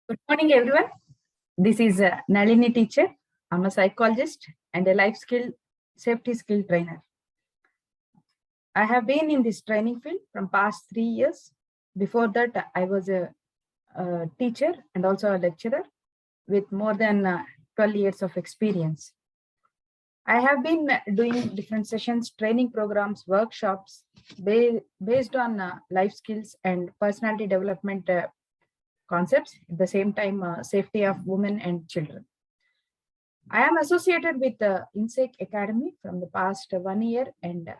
Good morning, everyone. This is Nalini teacher. I'm a psychologist and a life skill safety skill trainer. I have been in this training field from past 3 years. Before that, I was a teacher and also a lecturer with more than 12 years of experience. I have been doing different sessions, training programs, workshops based on life skills and personality development concepts, at the same time, safety of women and children. I am associated with the inSAKE Academy from the past 1 year, and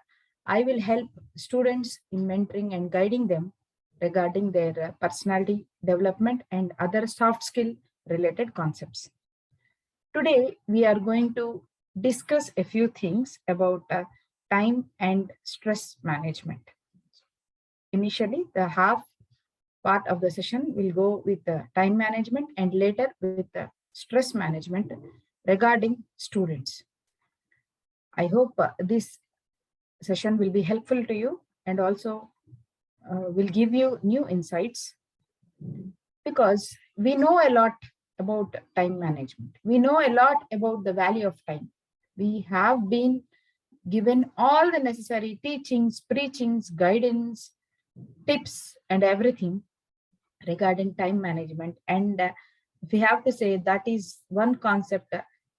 I will help students in mentoring and guiding them regarding their personality development and other soft skill related concepts. Today, we are going to discuss a few things about time and stress management. Initially, the half part of the session will go with the time management and later with the stress management regarding students. I hope this session will be helpful to you and also will give you new insights, because we know a lot about time management. We know a lot about the value of time. We have been given all the necessary teachings, preachings, guidance, tips, and everything regarding time management. And if we have to say, that is one concept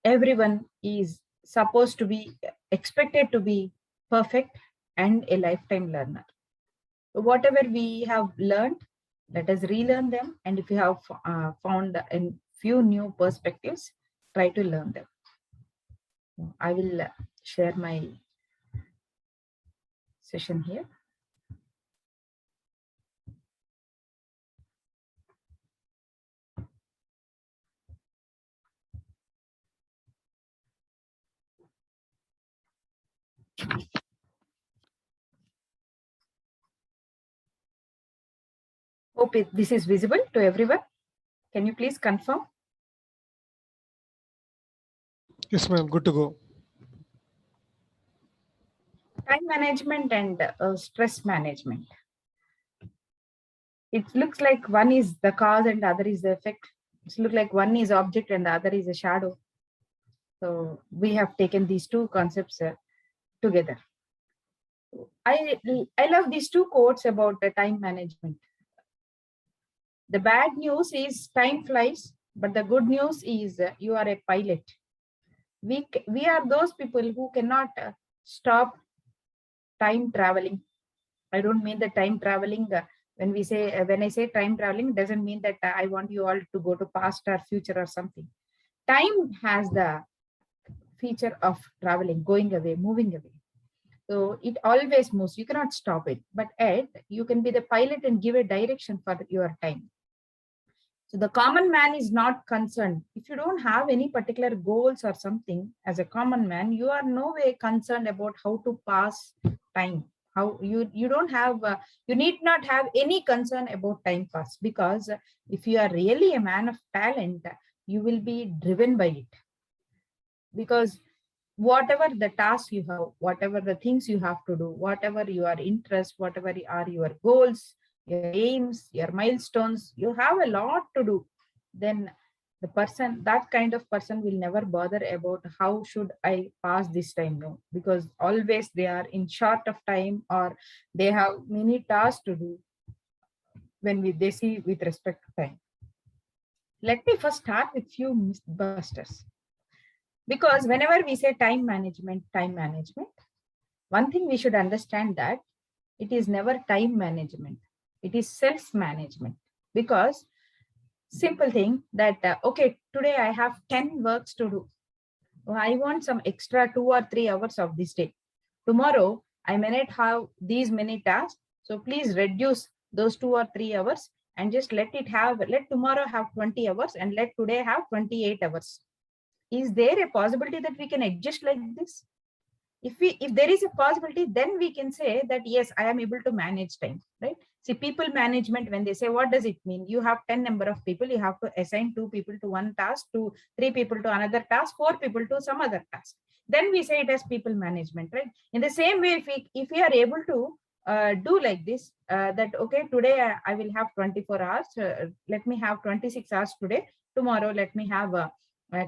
everyone is supposed to be expected to be perfect and a lifetime learner. So whatever we have learned, let us relearn them. And if you have found a few new perspectives, try to learn them. I will share my session here. Hope this is visible to everyone. Can you please confirm? Yes, ma'am. Good to go. Time management and stress management. It looks like one is the cause and the other is the effect. It looks like one is object and the other is a shadow. So we have taken these two concepts together. I love these two quotes about the time management. The bad news is time flies, but the good news is you are a pilot. We are those people who cannot stop time traveling. I don't mean the time traveling. When I say time traveling, doesn't mean that I want you all to go to past or future or something. Time has the feature of traveling, going away, moving away. So it always moves. You cannot stop it. But yet you can be the pilot and give a direction for your time. So the common man is not concerned. If you don't have any particular goals or something, as a common man, you are no way concerned about how to pass time. How you don't have, you need not have any concern about time pass, because if you are really a man of talent, you will be driven by it. Because whatever the task you have, whatever the things you have to do, whatever your interest, whatever are your goals, your aims, your milestones, you have a lot to do, then the person, that kind of person will never bother about how should I pass this time. No, because always they are in short of time or they have many tasks to do when they see with respect to time. Let me first start with few mythbusters. Because whenever we say time management, one thing we should understand that it is never time management. It is self-management. Because simple thing that, okay, today I have 10 works to do. I want some extra 2 or 3 hours of this day. Tomorrow, I may not have these many tasks. So please reduce those 2 or 3 hours and just let tomorrow have 20 hours and let today have 28 hours. Is there a possibility that we can adjust like this? If there is a possibility, then we can say that yes, I am able to manage time, right? See, people management, when they say, what does it mean? You have 10 number of people, you have to assign 2 people to one task, 3 people to another task, 4 people to some other task. Then we say it as people management, right? In the same way, if we are able to do like this, that, okay, today I will have 24 hours. Let me have 26 hours today. Tomorrow, let me have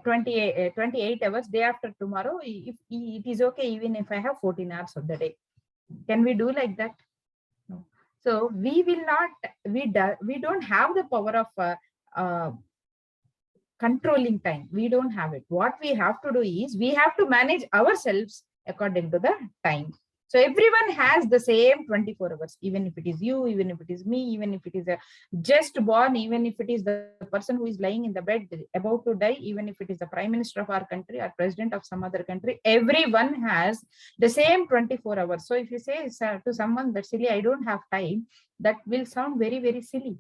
28 hours. Day after tomorrow, if it is okay, even if I have 14 hours of the day. Can we do like that? No. So we will not, we don't have the power of controlling time. We don't have it. What we have to do is we have to manage ourselves according to the time. So everyone has the same 24 hours, even if it is you, even if it is me, even if it is a just born, even if it is the person who is lying in the bed about to die, even if it is the prime minister of our country or president of some other country, everyone has the same 24 hours. So if you say to someone that silly, I don't have time, that will sound very, very silly,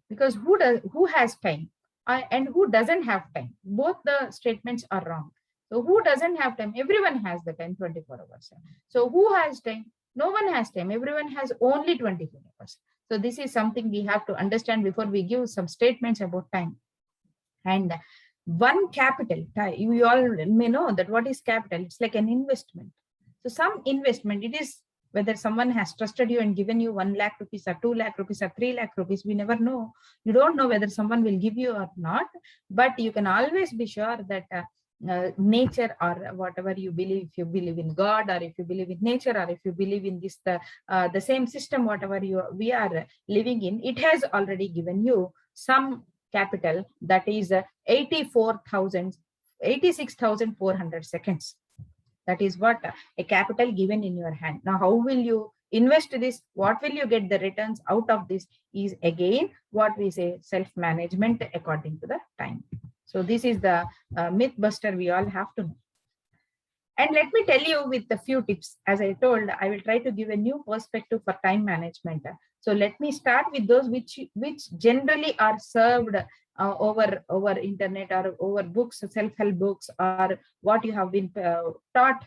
because who has time? And who doesn't have time? Both the statements are wrong. So who doesn't have time? Everyone has the time, 24 hours. So who has time? No one has time. Everyone has only 24 hours. So this is something we have to understand before we give some statements about time. And one capital, you all may know that what is capital? It's like an investment. So some investment, it is whether someone has trusted you and given you 1 lakh rupees or 2 lakh rupees or 3 lakh rupees, we never know. You don't know whether someone will give you or not, but you can always be sure that nature or whatever you believe, if you believe in God, or if you believe in nature, or if you believe in this, the same system, whatever we are living in, it has already given you some capital, that is 86,400 seconds. That is what a capital given in your hand. Now, how will you invest this? What will you get the returns out of this? Is again what we say, self-management according to the time. So this is the myth buster we all have to know. And let me tell you with a few tips. As I told, I will try to give a new perspective for time management. So let me start with those which generally are served over internet or over books, self-help books, or what you have been taught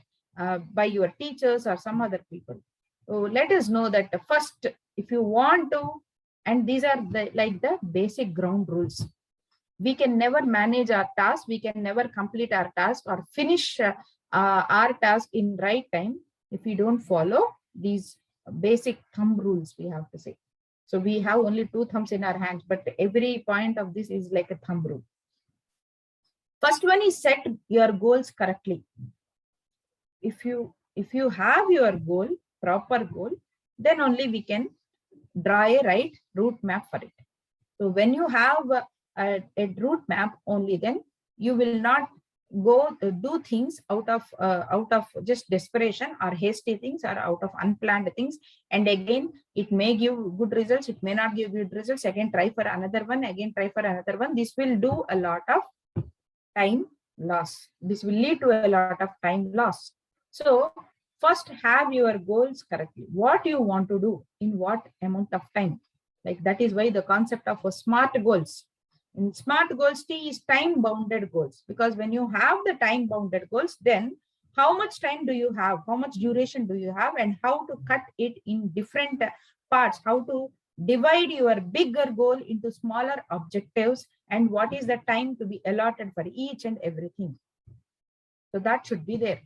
by your teachers or some other people. So let us know that first, if you want to, and these are like the basic ground rules. We can never manage our task. We can never complete our task or finish our task in right time if we don't follow these basic thumb rules, we have to say. So we have only 2 thumbs in our hands, but every point of this is like a thumb rule. First one is set your goals correctly. If you have your goal, proper goal, then only we can draw a right route map for it. So when you have a route map, only then you will not go do things out of just desperation or hasty things or out of unplanned things. And again, it may give good results, it may not give good results. Again, try for another one, again try for another one. This will do a lot of time loss. This will lead to a lot of time loss. So first, have your goals correctly. What you want to do in what amount of time. Like that is why the concept of smart goals. In smart goals, T is time bounded goals, because when you have the time bounded goals, then how much time do you have, how much duration do you have, and how to cut it in different parts, how to divide your bigger goal into smaller objectives, and what is the time to be allotted for each and everything. So that should be there.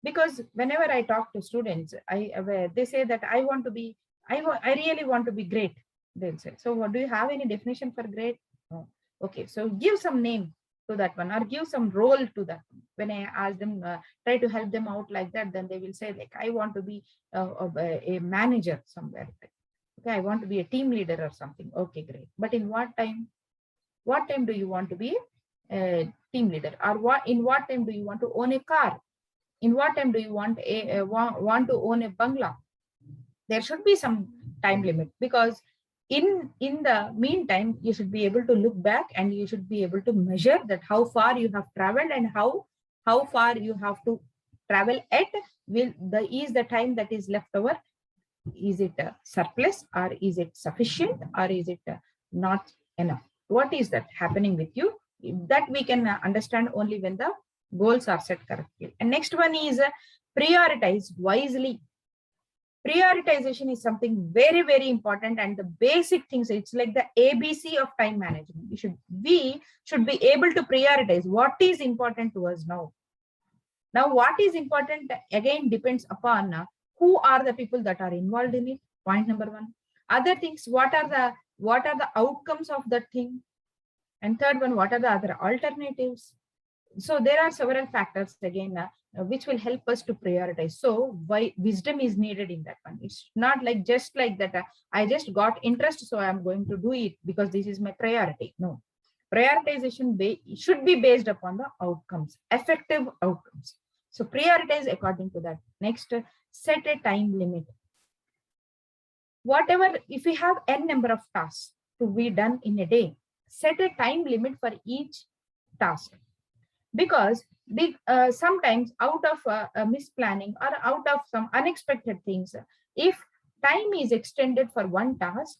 Because whenever I talk to students, they say that I really want to be great. They'll say, so what do you have any definition for great? No. Okay, so give some name to that one, or give some role to that one. When I ask them, try to help them out like that, then they will say like, I want to be a manager somewhere. Okay, I want to be a team leader or something. Okay, great. But in what time? What time do you want to be a team leader? Or in what time do you want to own a car? In what time do you want to own a bungalow? There should be some time limit, because in the meantime, you should be able to look back and you should be able to measure that how far you have traveled and how far you have to travel at. Is the time that is left over, is it a surplus, or is it sufficient, or is it not enough? What is that happening with you? That we can understand only when the goals are set correctly. And next one is prioritize wisely. Prioritization is something very, very important, and the basic things, it's like the ABC of time management. We should be able to prioritize what is important to us now. Now, what is important again depends upon who are the people that are involved in it, point number one. Other things, what are the outcomes of that thing? And third one, what are the other alternatives? So there are several factors again which will help us to prioritize. So why wisdom is needed in that one. It's not like just like that I just got interest, so I'm going to do it because this is my priority. No, prioritization should be based upon the outcomes, effective outcomes. So prioritize according to that. Next, set a time limit. Whatever, if we have n number of tasks to be done in a day, set a time limit for each task. Because sometimes out of misplanning or out of some unexpected things, if time is extended for one task,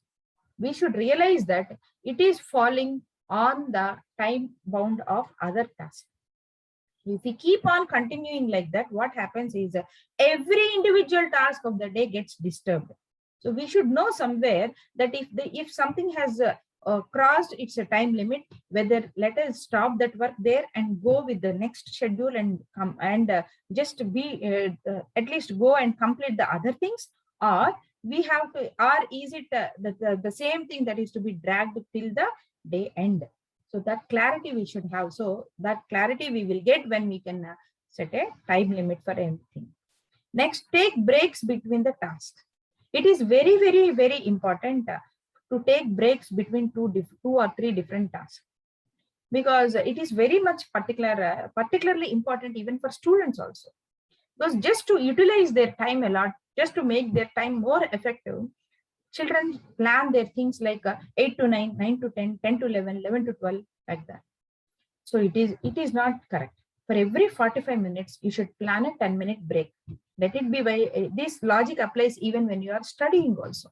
we should realize that it is falling on the time bound of other tasks. If we keep on continuing like that, what happens is every individual task of the day gets disturbed. So we should know somewhere that if something has crossed its time limit, whether let us stop that work there and go with the next schedule and come and just be at least go and complete the other things, or we have to, or is it the same thing that is to be dragged till the day end? So that clarity we should have. So that clarity we will get when we can set a time limit for anything. Next, take breaks between the tasks. It is very, very, very important to take breaks between two or three different tasks, because it is very much particularly important even for students also. Because just to utilize their time a lot, just to make their time more effective, children plan their things like 8 to 9, 9 to 10, 10 to 11, 11 to 12, like that. So it is not correct. For every 45 minutes, you should plan a 10-minute break. Let it be by this logic applies even when you are studying also.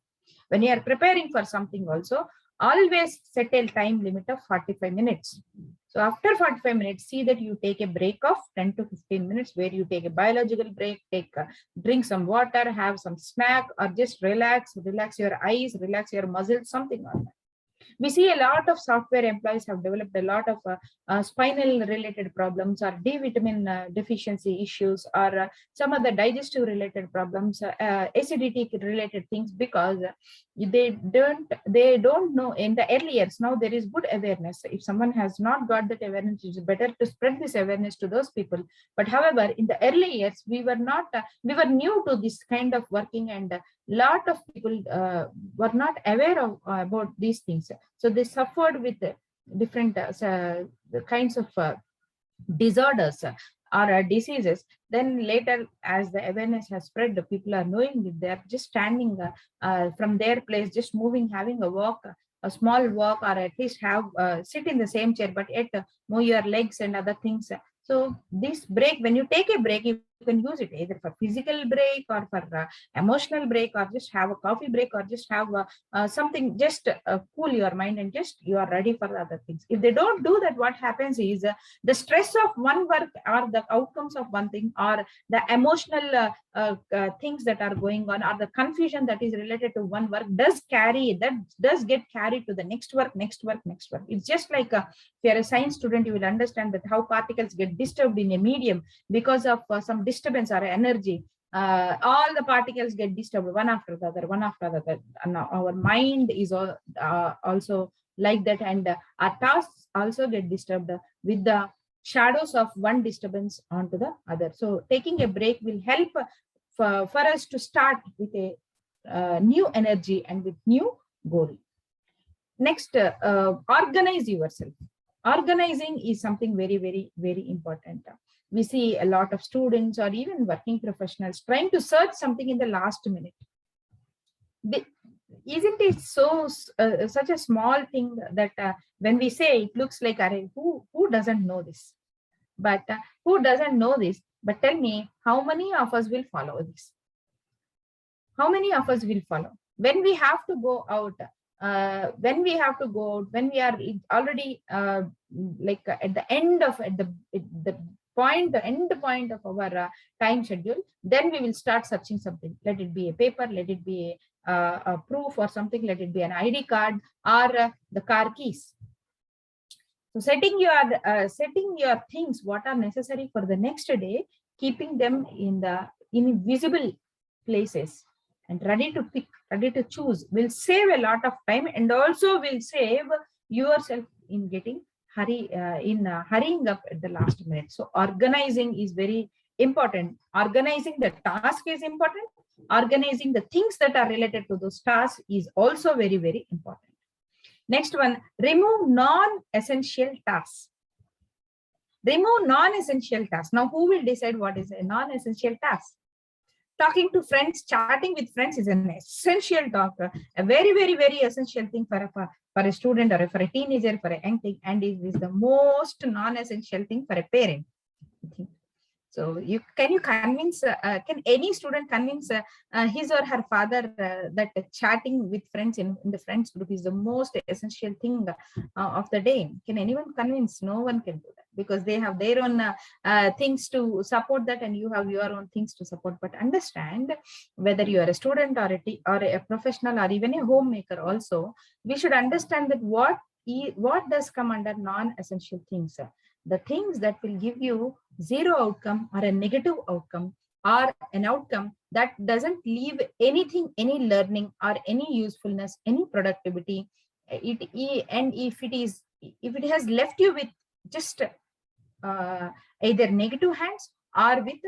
When you are preparing for something also, always set a time limit of 45 minutes. So after 45 minutes, see that you take a break of 10 to 15 minutes where you take a biological break, drink some water, have some snack, or just relax your eyes, relax your muscles, something like that. We see a lot of software employees have developed a lot of spinal related problems, or D vitamin deficiency issues, or some other digestive related problems, acidity related things, because they don't know in the early years. Now there is good awareness. If someone has not got that awareness, it's better to spread this awareness to those people. But however, in the early years, we were new to this kind of working, and lot of people were not aware of about these things. So they suffered with different the kinds of disorders or diseases. Then later, as the awareness has spread, the people are knowing that they're just standing from their place, just moving, having a walk, a small walk, or at least have sit in the same chair, but yet move your legs and other things. So this break, when you take a break, you can use it either for physical break or for emotional break, or just have a coffee break, or just have something, just cool your mind, and just you are ready for the other things. If they don't do that, what happens is the stress of one work, or the outcomes of one thing, or the emotional things that are going on, or the confusion that is related to one work does get carried to the next work. It's just like if you're a science student, you will understand that how particles get disturbed in a medium because of some disturbance or energy. All the particles get disturbed one after the other. And our mind is also like that, and our tasks also get disturbed with the shadows of one disturbance onto the other. So taking a break will help for us to start with a new energy and with new goal. Next, organize yourself. Organizing is something very, very, very important. We see a lot of students or even working professionals trying to search something in the last minute. Isn't it so such a small thing that when we say, it looks like, who doesn't know this? But who doesn't know this? But tell me, how many of us will follow this? How many of us will follow? When we have to go out, when we are already like at the end point of our time schedule, then we will start searching something. Let it be a paper, let it be a proof or something, let it be an ID card, or the car keys. So setting your things, what are necessary for the next day, keeping them in visible places and ready to pick, ready to choose will save a lot of time, and also will save yourself in getting hurrying up at the last minute. So organizing is very important. Organizing the task is important. Organizing the things that are related to those tasks is also very, very important. Next one, remove non-essential tasks. Remove non-essential tasks. Now, who will decide what is a non-essential task? Talking to friends, chatting with friends is an essential talk, a very, very, very essential thing for a student or for a teenager, for a young thing, and it is the most non-essential thing for a parent. So can you convince, can any student convince his or her father that chatting with friends in the friends group is the most essential thing of the day? Can anyone convince? No one can do that, because they have their own things to support that, and you have your own things to support. But understand, whether you are a student or a professional or even a homemaker also, we should understand that what does come under non-essential things. The things that will give you zero outcome or a negative outcome, or an outcome that doesn't leave anything, any learning or any usefulness, any productivity. And if it has left you with just either negative hands or with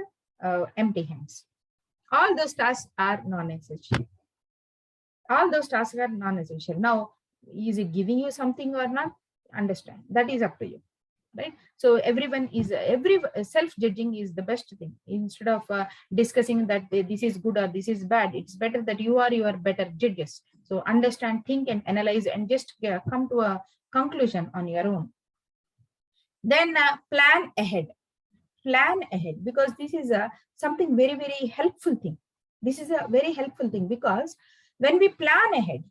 empty hands, all those tasks are non-essential. All those tasks are non-essential. Now, is it giving you something or not? Understand, that is up to you. Right? So every self-judging is the best thing. Instead of discussing that this is good or this is bad, it's better that you are your better judges. So understand, think and analyze, and just come to a conclusion on your own. Then plan ahead. Plan ahead, because this is something very, very helpful thing. This is a very helpful thing, because when we plan ahead,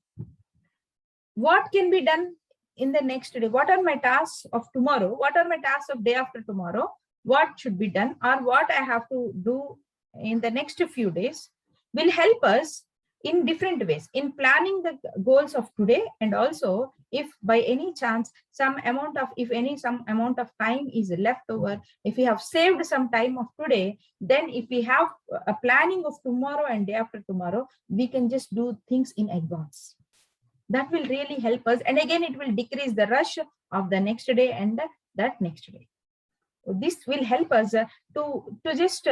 what can be done in the next day? What are my tasks of tomorrow? What are my tasks of day after tomorrow? What should be done, or what I have to do in the next few days, will help us in different ways in planning the goals of today. And also, if by any chance some amount of time is left over, if we have saved some time of today, then if we have a planning of tomorrow and day after tomorrow, we can just do things in advance. That will really help us, and again it will decrease the rush of the next day and that next day. This will help us to just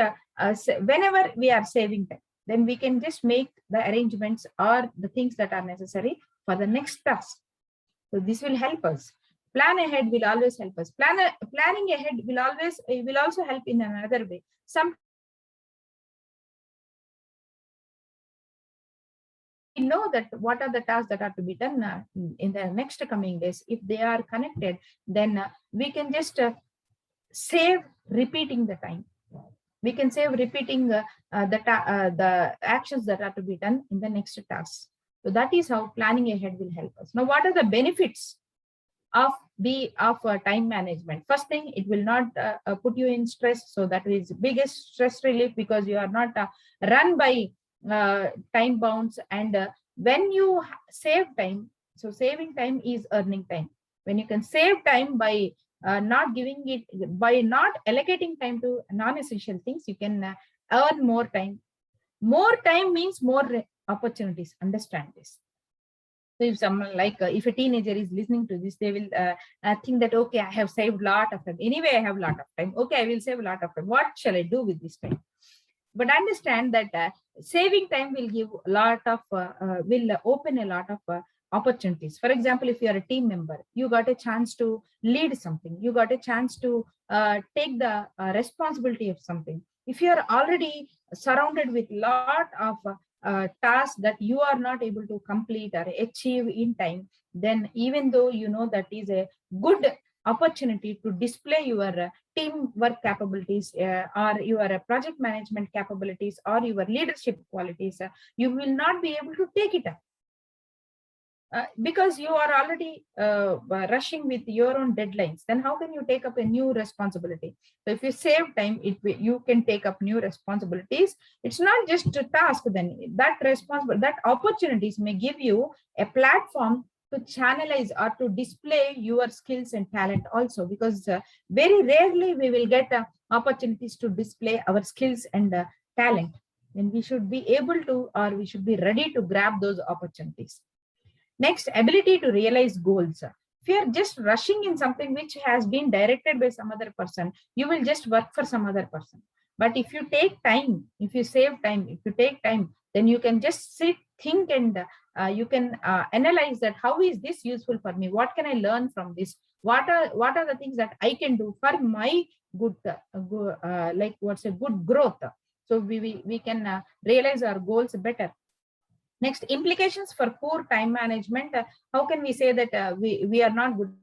whenever we are saving time, then we can just make the arrangements or the things that are necessary for the next task. So this will help us. Plan ahead will always help us. Planning ahead will also help in another way. Some know that what are the tasks that are to be done in the next coming days. If they are connected, then we can just save repeating the time. We can save repeating the actions that are to be done in the next task. So that is how planning ahead will help us. Now, what are the benefits of time management? First thing, it will not put you in stress. So that is biggest stress relief, because you are not run by time bounds. And when you save time, so saving time is earning time. When you can save time by not allocating time to non-essential things, you can earn more time. More time means more opportunities. Understand this. So if someone if a teenager is listening to this, they will think that, okay, I have saved a lot of time. Anyway, I have a lot of time. Okay, I will save a lot of time. What shall I do with this time? But understand that saving time will give a lot of, will open a lot of opportunities. For example, if you are a team member, you got a chance to lead something. You got a chance to take the responsibility of something. If you are already surrounded with a lot of tasks that you are not able to complete or achieve in time, then even though you know that is a good opportunity to display your teamwork capabilities or your project management capabilities or your leadership qualities, you will not be able to take it up. Because you are already rushing with your own deadlines, then how can you take up a new responsibility? So if you save time, you can take up new responsibilities. It's not just a task, then that opportunities may give you a platform to channelize or to display your skills and talent also, because very rarely we will get opportunities to display our skills and talent. then we should be able to, or we should be ready to grab those opportunities. Next, ability to realize goals. If you're just rushing in something which has been directed by some other person, you will just work for some other person. But if you take time, if you save time, if you take time, then you can just sit, think, and you can analyze that how is this useful for me? What can I learn from this? What are the things that I can do for my good, like what's a good growth? So we can realize our goals better. Next, implications for poor time management. How can we say that we are not good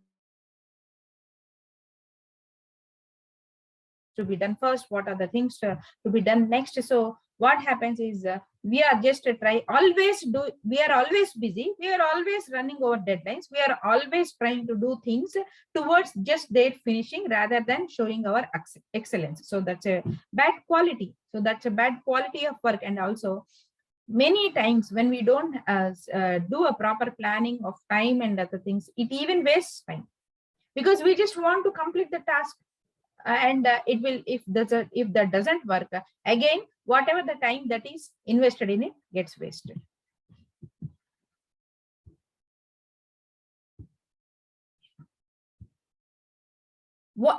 to be done first? What are the things to be done next? So what happens is we are just we are always busy. We are always running over deadlines. We are always trying to do things towards just their finishing rather than showing our excellence. So that's a bad quality. So that's a bad quality of work. And also, many times when we don't do a proper planning of time and other things, it even wastes time because we just want to complete the task, and it will, if that doesn't work, again whatever the time that is invested in it gets wasted.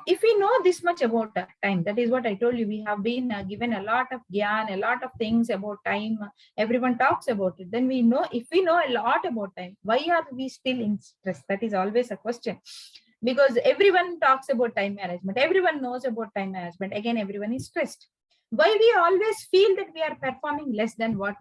If we know this much about time, that is what I told you, we have been given a lot of gyan, a lot of things about time, everyone talks about it, then we know, if we know a lot about time, why are we still in stress? That is always a question, because everyone talks about time management, everyone knows about time management, again everyone is stressed. Why we always feel that we are performing less than what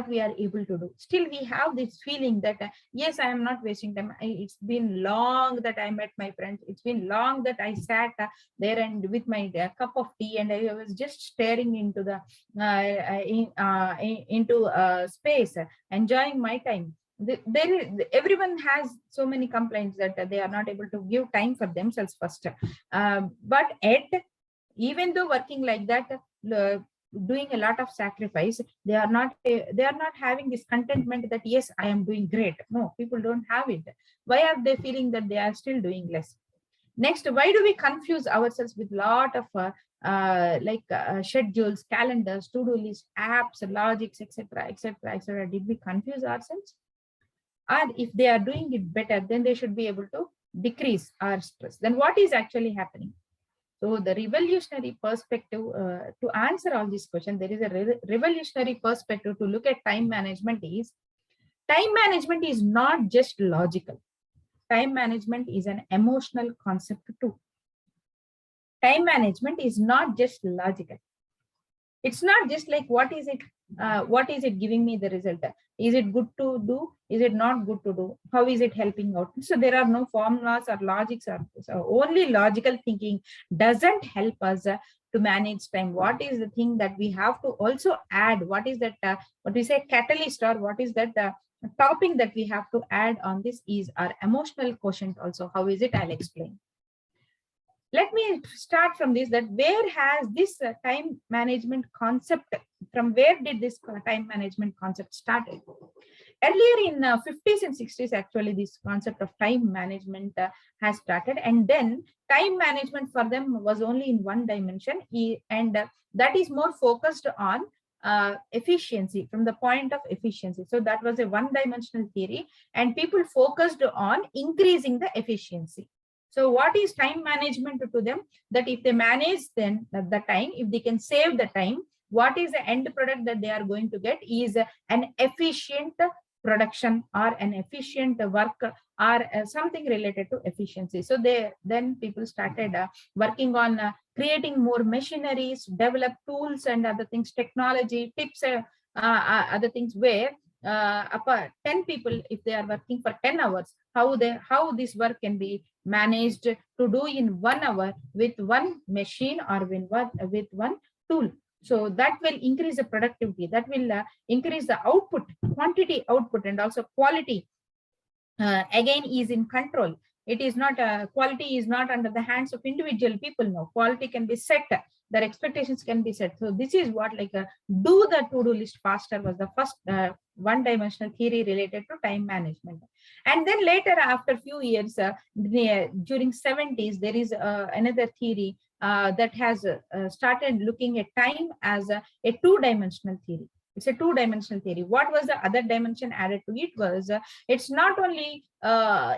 we are able to do? Still we have this feeling that yes, I am not wasting time. It's been long that I met my friends, it's been long that I sat there and with my cup of tea and I was just staring into the space, enjoying my time. Everyone has so many complaints that they are not able to give time for themselves first, but yet, even though working like that, doing a lot of sacrifice, they are not having this contentment that yes, I am doing great. No, people don't have it. Why are they feeling that they are still doing less? Next, why do we confuse ourselves with lot of schedules, calendars, to-do lists, apps, logics, etc., etc., etc.? Did we confuse ourselves? Or if they are doing it better, then they should be able to decrease our stress. Then what is actually happening? So the revolutionary perspective, to answer all these questions, there is a revolutionary perspective to look at time management is not just logical. Time management is an emotional concept too. Time management is not just logical. It's not just like what is it giving me the result? Is it good to do? Is it not good to do? How is it helping out? So there are no formulas or logics, or so only logical thinking doesn't help us to manage time. What is the thing that we have to also add? What is that, what we say catalyst, or what is that topping that we have to add on this is our emotional quotient also. How is it? I'll explain. Let me start from this, that where has this time management concept, from where did this time management concept started? Earlier in 50s and 60s, actually, this concept of time management has started. And then time management for them was only in one dimension, and that is more focused on efficiency, from the point of efficiency. So that was a one-dimensional theory, and people focused on increasing the efficiency. So what is time management to them? That if they manage then the time, if they can save the time, what is the end product that they are going to get is an efficient production or an efficient work, or something related to efficiency. So then people started working on creating more machineries, develop tools and other things, technology, tips, other things, where 10 people, if they are working for 10 hours, how this work can be managed to do in 1 hour with one machine or with one tool. So that will increase the productivity, that will increase the output, quantity output, and also quality again is in control. It is not quality is not under the hands of individual people. No, quality can be set, their expectations can be set. So this is what, like do the to-do list faster was the first one-dimensional theory related to time management. And then later, after few years, during 70s, there is another theory that has started looking at time as a two-dimensional theory. It's a two-dimensional theory. What was the other dimension added to it was it's not only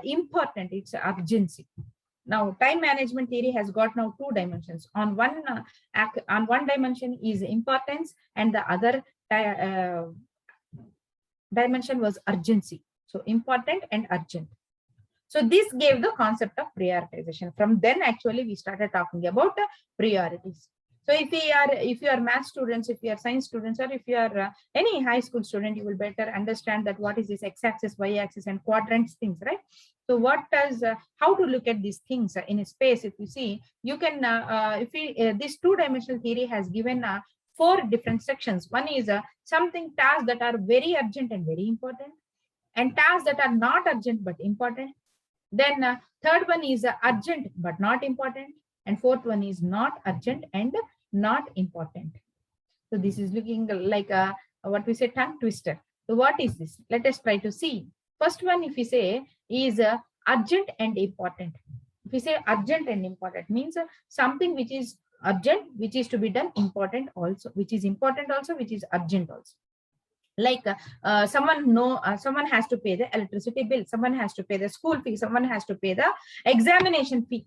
important, it's urgency. Now, time management theory has got now two dimensions. On one dimension is importance, and the other dimension was urgency. So important and urgent. So this gave the concept of prioritization. From then, actually, we started talking about priorities. So if you are math students, if you are science students, or if you are any high school student, you will better understand that what is this x-axis, y-axis, and quadrants things, right? So what does how to look at these things in a space? If you see, you can this two-dimensional theory has given 4 different sections. One is something tasks that are very urgent and very important, and tasks that are not urgent but important. Then third one is urgent but not important, and fourth one is not urgent and not important. So this is looking like a what we say tongue twister. So what is this? Let us try to see. First one, if we say, is urgent and important. If we say urgent and important, means something which is urgent, which is to be done, important also, which is important also, which is urgent also. Like someone has to pay the electricity bill, someone has to pay the school fee, someone has to pay the examination fee.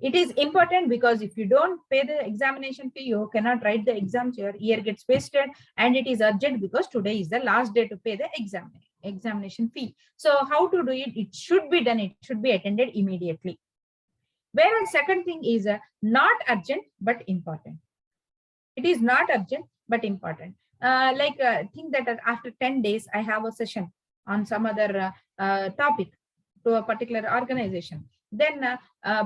It is important because if you don't pay the examination fee, you cannot write the exams, your year gets wasted. And it is urgent because today is the last day to pay the examination fee. So how to do it? It should be done, it should be attended immediately. Whereas second thing is not urgent but important. It is not urgent but important. Think that after 10 days, I have a session on some other topic to a particular organization. Then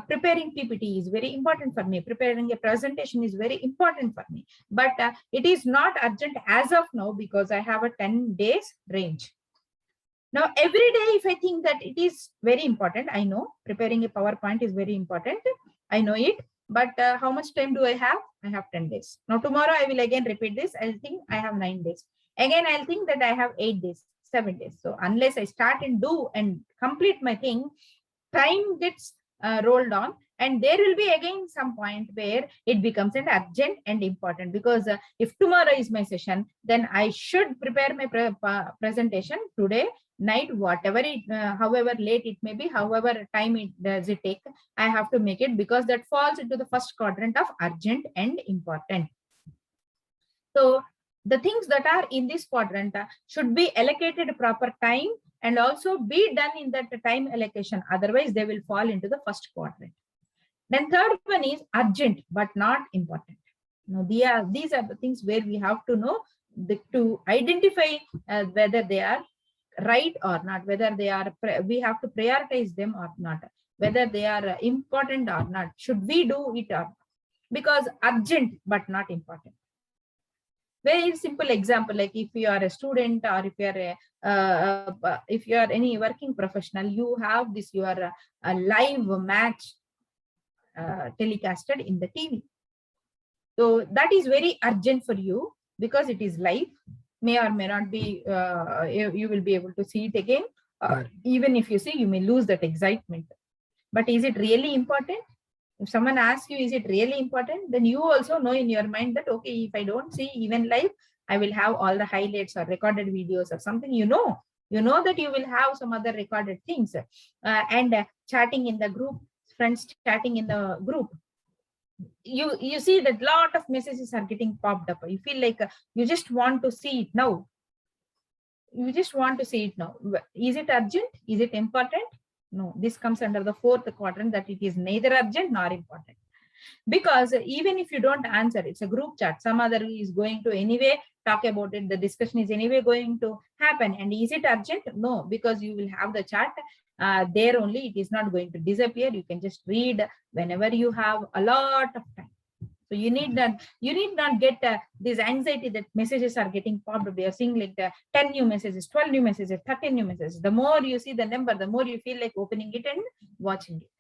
preparing PPT is very important for me. Preparing a presentation is very important for me. But it is not urgent as of now because I have a 10 days range. Now, every day, if I think that it is very important, I know preparing a PowerPoint is very important. I know it. But how much time do I have? I have 10 days. Now, tomorrow I will again repeat this. I'll think I have 9 days. Again, I'll think that I have 8 days, 7 days. So unless I start and do and complete my thing, time gets rolled on. And there will be again some point where it becomes an urgent and important, because if tomorrow is my session, then I should prepare my presentation today night, whatever it, however late it may be, however time it does it take, I have to make it, because that falls into the first quadrant of urgent and important. So the things that are in this quadrant should be allocated proper time and also be done in that time allocation. Otherwise, they will fall into the first quadrant. Then third one is urgent but not important. Now, these are the things where we have to know to identify whether they are right or not, whether they are, we have to prioritize them or not, whether they are important or not, should we do it or not, because urgent but not important. Very simple example, like if you are a student or if you are any working professional, you have this, you are a live match telecasted in the TV. So that is very urgent for you because it is live, may or may not be, you will be able to see it again. Even if you see, you may lose that excitement. But is it really important? If someone asks you, is it really important? Then you also know in your mind that, okay, if I don't see even live, I will have all the highlights or recorded videos or something, you know that you will have some other recorded things. And chatting in the group, friends chatting in the group, you see that lot of messages are getting popped up. You feel like you just want to see it now. You just want to see it now. Is it urgent? Is it important? No, this comes under the fourth quadrant, that it is neither urgent nor important. Because even if you don't answer, it's a group chat, some other is going to anyway talk about it, the discussion is anyway going to happen. And is it urgent? No, because you will have the chat there only, it is not going to disappear. You can just read whenever you have a lot of time. So you need not get this anxiety that messages are getting popped up. They are seeing like 10 new messages, 12 new messages, 13 new messages. The more you see the number, the more you feel like opening it and watching it.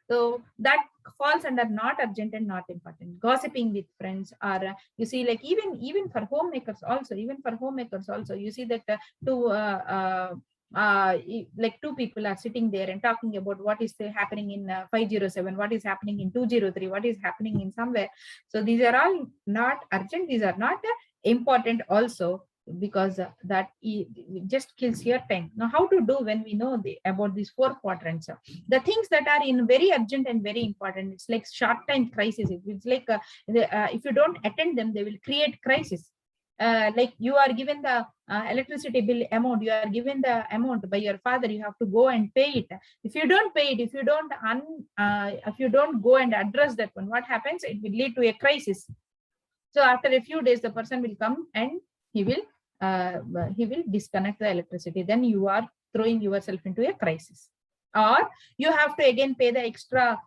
So that falls under not urgent and not important. Gossiping with friends, or you see, like even for homemakers also, you see that like two people are sitting there and talking about what is happening in 507, what is happening in 203, what is happening in somewhere. So these are all not urgent, these are not important also, because that just kills your time. Now how to do when we know about these four quadrants? The things that are in very urgent and very important, it's like short time crisis. It's like if you don't attend them, they will create crisis. Like you are given the electricity bill amount, you are given the amount by your father, you have to go and pay it. If you don't pay it, if you don't go and address that one, what happens? It will lead to a crisis. So after a few days, the person will come and he will disconnect the electricity. Then you are throwing yourself into a crisis, or you have to again pay the extra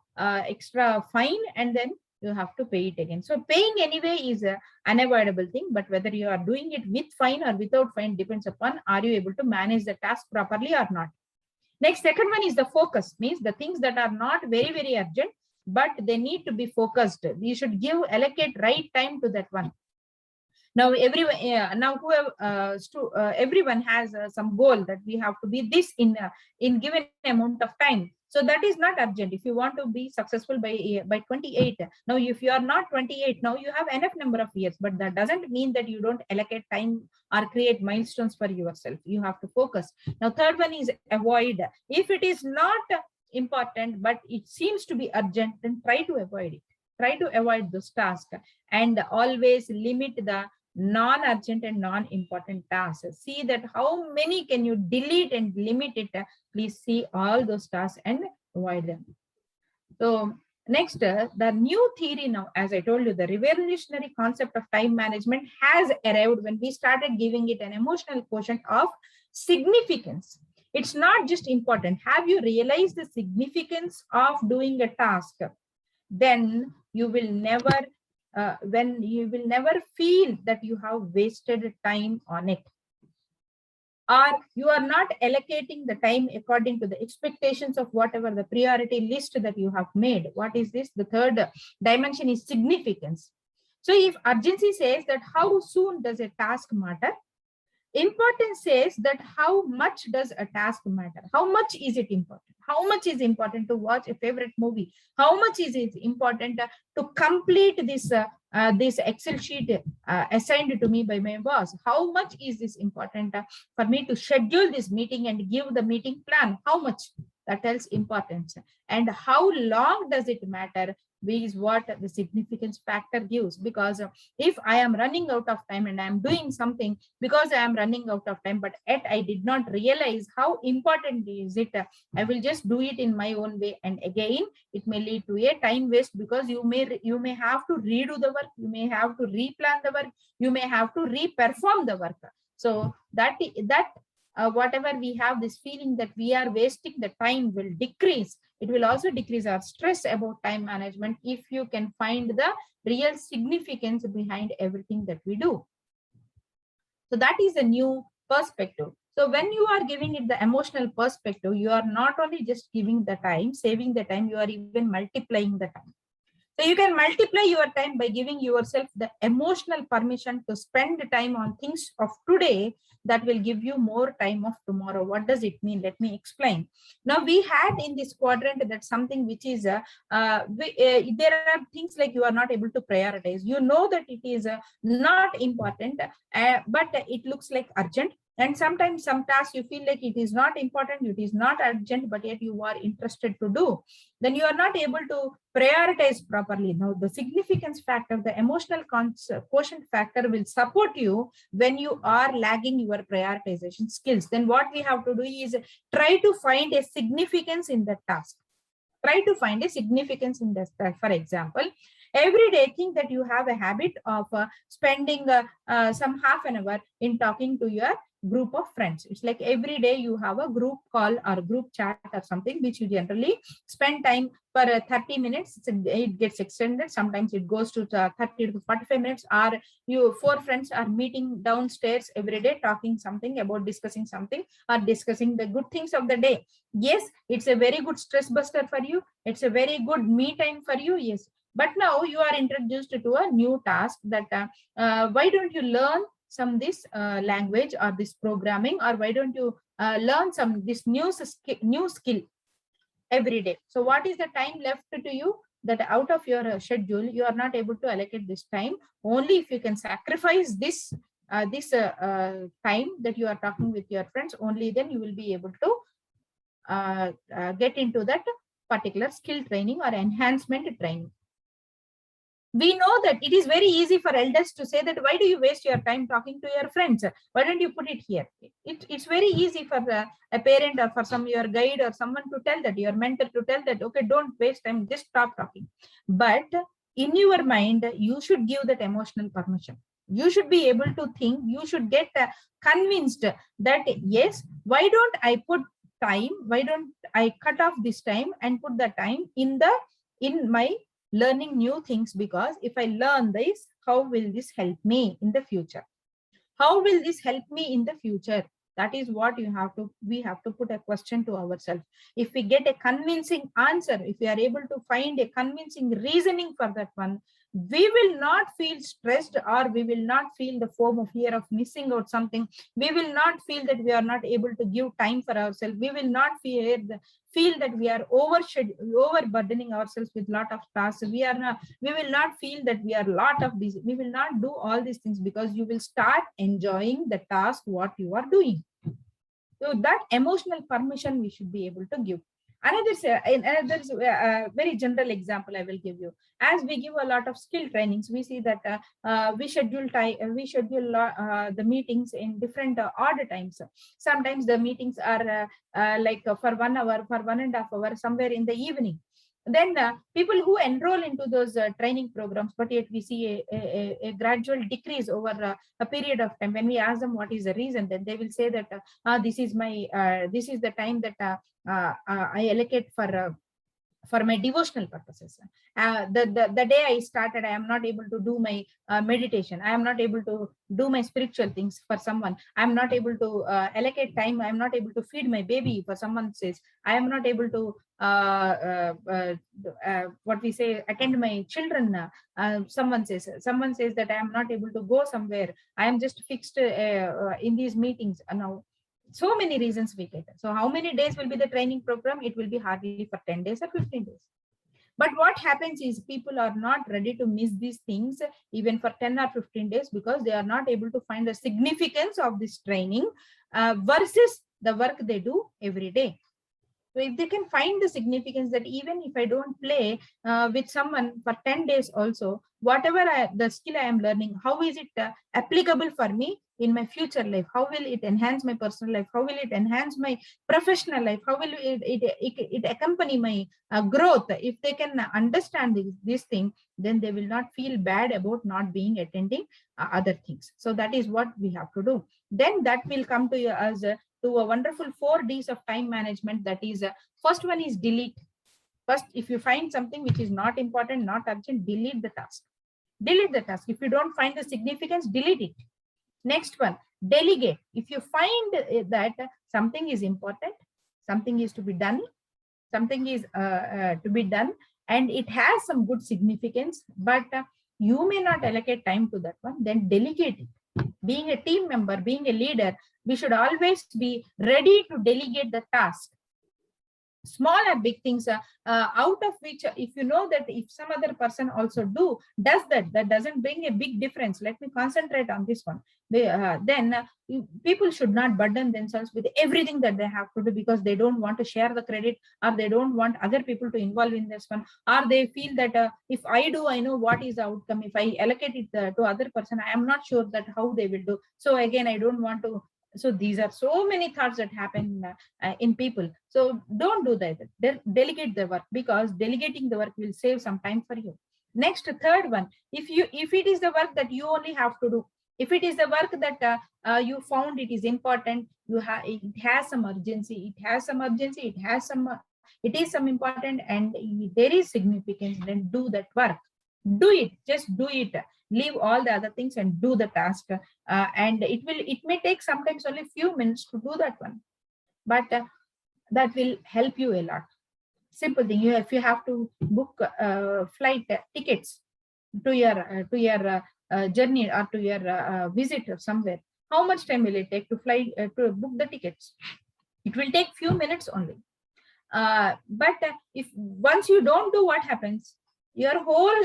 fine, and then you have to pay it again. So paying anyway is a unavoidable thing, but whether you are doing it with fine or without fine depends upon, are you able to manage the task properly or not. Next, second one is the focus, means the things that are not very, very urgent, but they need to be focused. You should allocate right time to that one. Now everyone has some goal that we have to be this in given amount of time. So that is not urgent. If you want to be successful by 28, now if you are not 28, now you have enough number of years, but that doesn't mean that you don't allocate time or create milestones for yourself. You have to focus. Now third one is avoid. If it is not important but it seems to be urgent, then try to avoid it. Try to avoid those tasks, and always limit the non-urgent and non-important tasks. See that how many can you delete and limit it. Please see all those tasks and avoid them. So next, the new theory now, as I told you, the revolutionary concept of time management has arrived when we started giving it an emotional quotient of significance. It's not just important. Have you realized the significance of doing a task? Then you will never feel that you have wasted time on it, or you are not allocating the time according to the expectations of whatever the priority list that you have made. What is this? The third dimension is significance. So if urgency says that how soon does a task matter, importance says that how much does a task matter? How much is it important? How much is important to watch a favorite movie? How much is it important to complete this Excel sheet assigned to me by my boss? How much is this important for me to schedule this meeting and give the meeting plan? How much? That tells importance. And how long does it matter is what the significance factor gives. Because if I am running out of time and I am doing something because I am running out of time, but yet I did not realize how important is it, I will just do it in my own way, and again it may lead to a time waste, because you may have to redo the work, you may have to replan the work, you may have to re-perform the work. So that whatever we have this feeling that we are wasting the time will decrease. It will also decrease our stress about time management if you can find the real significance behind everything that we do. So that is a new perspective. So when you are giving it the emotional perspective, you are not only just giving the time, saving the time, you are even multiplying the time. So you can multiply your time by giving yourself the emotional permission to spend time on things of today that will give you more time of tomorrow. What does it mean? Let me explain. Now we had in this quadrant that something which is there are things like you are not able to prioritize. You know that it is not important, but it looks like urgent. And sometimes some tasks you feel like it is not important, it is not urgent, but yet you are interested to do. Then you are not able to prioritize properly. Now, the significance factor, the emotional quotient factor will support you when you are lagging your prioritization skills. Then what we have to do is try to find a significance in the task. Try to find a significance in the task. For example, every day think that you have a habit of spending some half an hour in talking to your group of friends. It's like every day you have a group call or group chat or something which you generally spend time for 30 minutes. It gets extended. Sometimes it goes to 30 to 45 minutes, or you four friends are meeting downstairs every day talking something about discussing something or discussing the good things of the day. Yes, it's a very good stress buster for you. It's a very good me time for you. Yes. But now you are introduced to a new task that why don't you learn some this language or this programming, or why don't you learn some this new skill every day. So what is the time left to you, that out of your schedule you are not able to allocate this time? Only if you can sacrifice this time that you are talking with your friends, only then you will be able to get into that particular skill training or enhancement training. We know that it is very easy for elders to say that, why do you waste your time talking to your friends? Why don't you put it here? It's very easy for a parent or for your guide or someone to tell that, your mentor to tell that, okay, don't waste time, just stop talking. But in your mind, you should give that emotional permission. You should be able to think, you should get convinced that, yes, why don't I put time, why don't I cut off this time and put the time in my learning new things? Because if I learn this, how will this help me in the future? How will this help me in the future? That is what we have to put a question to ourselves. If we get a convincing answer, if we are able to find a convincing reasoning for that one, we will not feel stressed, or we will not feel the form of fear of missing out something. We will not feel that we are not able to give time for ourselves. We will not feel that we are overburdening ourselves with lot of tasks. We will not feel that we are lot of these. We will not do all these things, because you will start enjoying the task what you are doing. So that emotional permission we should be able to give. Another very general example I will give you. As we give a lot of skill trainings, we see that we schedule the meetings in different odd times. Sometimes the meetings are for 1 hour, for 1.5 hours, somewhere in the evening. Then people who enroll into those training programs, but yet we see a gradual decrease over a period of time. When we ask them what is the reason, then they will say that this is the time that I allocate for my devotional purposes. The day I started, I am not able to do my meditation. I am not able to do my spiritual things for someone. I am not able to allocate time. I am not able to feed my baby, for someone says. I am not able to what we say, attend my children. Someone says that I am not able to go somewhere. I am just fixed in these meetings now. So many reasons we get. So how many days will be the training program? It will be hardly for 10 days or 15 days. But what happens is, people are not ready to miss these things even for 10 or 15 days, because they are not able to find the significance of this training versus the work they do every day. So if they can find the significance, that even if I don't play with someone for 10 days also, whatever the skill I am learning, how is it applicable for me in my future life? How will it enhance my personal life? How will it enhance my professional life? How will it accompany my growth? If they can understand this thing, then they will not feel bad about not being attending other things. So that is what we have to do. Then that will come to you as to a wonderful 4 Ds of time management. That is, first one is delete. First, if you find something which is not important, not urgent, delete the task. Delete the task. If you don't find the significance, delete it. Next one, delegate. If you find that something is important, something is to be done, something is to be done, and it has some good significance, but you may not allocate time to that one, then delegate it. Being a team member, being a leader, we should always be ready to delegate the task. Small or big things, out of which, if you know that if some other person also does that doesn't bring a big difference, let me concentrate on this one. Then people should not burden themselves with everything that they have to do, because they don't want to share the credit, or they don't want other people to involve in this one, or they feel that if I do, I know what is the outcome. If I allocate it to other person, I am not sure that how they will do. So again, I don't want to. So these are so many thoughts that happen in people. So don't do that. Delegate the work, because delegating the work will save some time for you. Next, third one, if it is the work that you only have to do, if it is the work that you found it is important, it has some urgency, it is some important, and there is significance, then do that work. Do it, just do it. Leave all the other things and do the task, and it may take sometimes only few minutes to do that one, but that will help you a lot. Simple thing, if you have to book flight tickets to your journey or to your visit or somewhere, how much time will it take to fly to book the tickets? It will take few minutes only. But if once you don't do, what happens? Your whole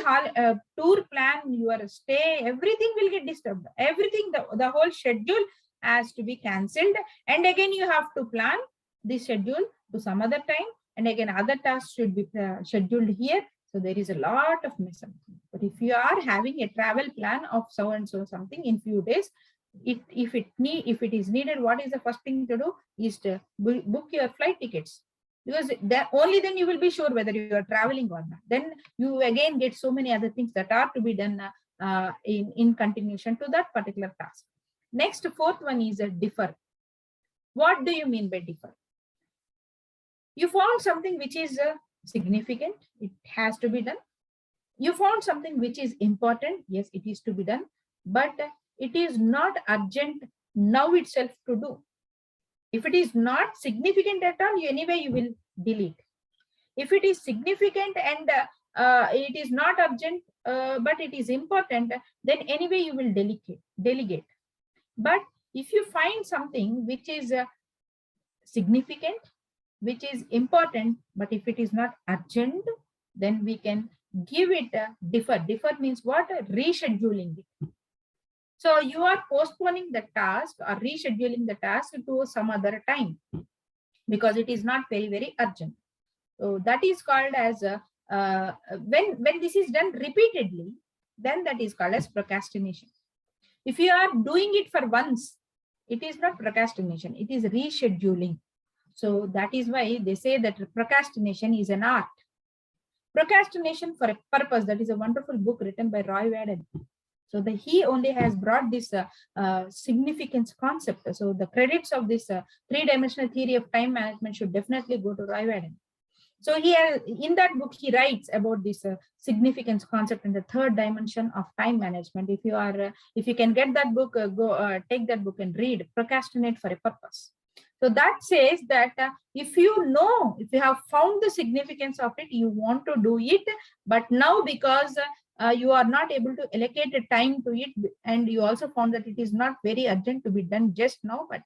tour plan, your stay, everything will get disturbed. Everything, the whole schedule has to be cancelled, and again you have to plan the schedule to some other time, and again other tasks should be scheduled here. So there is a lot of mess up. But if you are having a travel plan of so and so something in few days, if it is needed, what is the first thing to do is to book your flight tickets, because only then you will be sure whether you are traveling or not. Then you again get so many other things that are to be done in continuation to that particular task. Next, fourth one is a defer. What do you mean by defer? You found something which is significant, it has to be done. You found something which is important, yes, it is to be done, but it is not urgent now itself to do. If it is not significant at all, anyway you will delete. If it is significant and it is not urgent, but it is important, then anyway you will delegate. But if you find something which is significant, which is important, but if it is not urgent, then we can give it a defer. Defer means what? Rescheduling it. So you are postponing the task or rescheduling the task to some other time because it is not very, very urgent. So that is called as when this is done repeatedly, then that is called as procrastination. If you are doing it for once, it is not procrastination, it is rescheduling. So that is why they say that procrastination is an art. Procrastination for a Purpose, that is a wonderful book written by Roy Vaden. So he only has brought this significance concept. So the credits of this three-dimensional theory of time management should definitely go to Roy Vaden. So in that book, he writes about this significance concept in the third dimension of time management. If you can get that book, take that book and read Procrastinate for a Purpose. So that says that if you have found the significance of it, you want to do it, but now because you are not able to allocate a time to it, and you also found that it is not very urgent to be done just now, but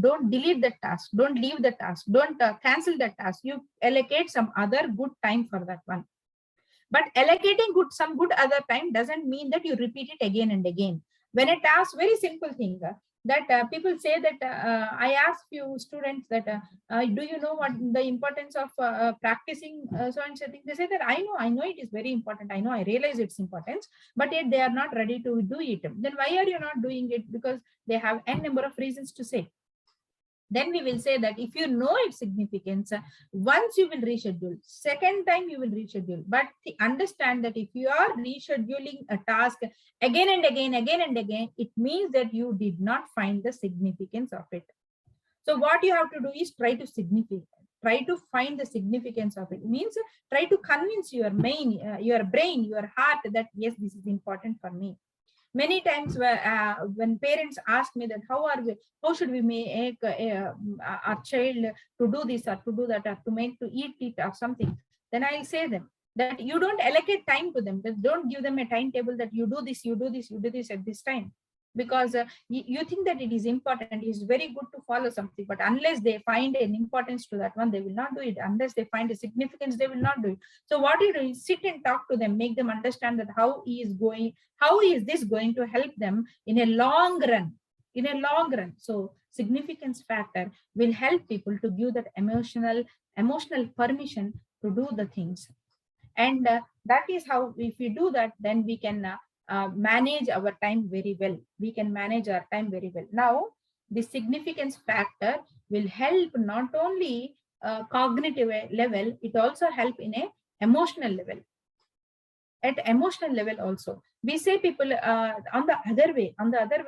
don't delete the task, don't leave the task, don't cancel the task. You allocate some other good time for that one. But allocating some good other time doesn't mean that you repeat it again and again. When a task, very simple thing, that people say that I asked few students that do you know what the importance of practicing so and so thing? They say that I know it is very important, I realize its importance, but yet they are not ready to do it. Then why are you not doing it? Because they have n number of reasons to say. Then we will say that if you know its significance, once you will reschedule, second time you will reschedule. But understand that if you are rescheduling a task again and again, it means that you did not find the significance of it. So what you have to do is try to find the significance of it. Means try to convince your brain, your heart that yes, this is important for me. Many times when parents ask me that how should we make our child to do this or to do that or to eat it or something, then I'll say them that you don't allocate time to them. Don't give them a timetable that you do this at this time, because you think that it is important, it is very good to follow something, but unless they find an importance to that one, they will not do it. Unless they find a significance, they will not do it. So what you do is sit and talk to them, make them understand that how is this going to help them in a long run. So significance factor will help people to give that emotional permission to do the things. And that is how, if we do that, then we can manage our time very well. Now, the significance factor will help not only cognitive level, it also help in a emotional level. At emotional level also, we say people on the other way,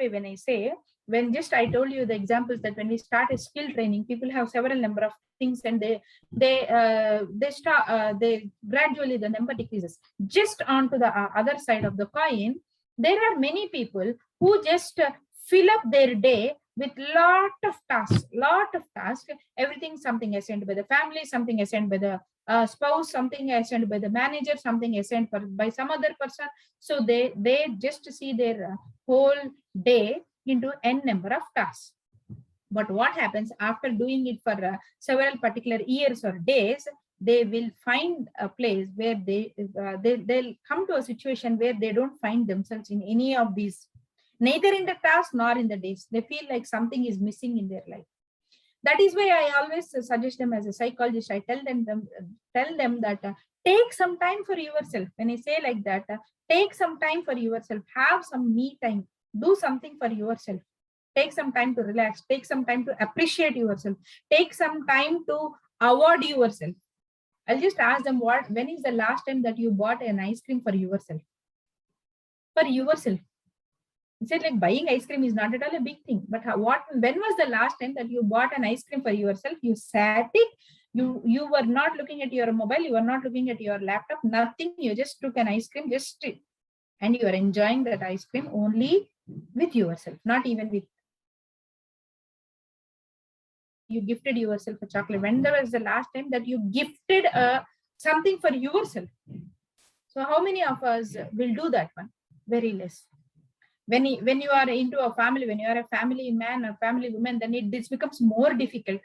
when I say, when just I told you the examples that when we start a skill training, people have several number of things, and they gradually the number decreases. Just onto the other side of the coin, there are many people who just fill up their day with lot of tasks, everything, something assigned by the family, something assigned by the spouse, something assigned by the manager, something assigned by some other person. So they just see their whole day into n number of tasks. But what happens after doing it for several particular years or days, they will find a place where they'll come to a situation where they don't find themselves in any of these, neither in the task nor in the days. They feel like something is missing in their life. That is why I always suggest them, as a psychologist, I tell them that take some time for yourself. When I say like that, take some time for yourself, have some me time, do something for yourself. Take some time to relax, take some time to appreciate yourself, take some time to award yourself. I'll just ask them, when is the last time that you bought an ice cream for yourself? For yourself. It's like buying ice cream is not at all a big thing, but when was the last time that you bought an ice cream for yourself? You sat it, you were not looking at your mobile, you were not looking at your laptop, nothing. You just took an ice cream, and you are enjoying that ice cream only with yourself, not even with. You gifted yourself a chocolate. When there was the last time that you gifted something for yourself? So how many of us will do that one? Very less. When you are into a family, when you are a family man or family woman, then this becomes more difficult,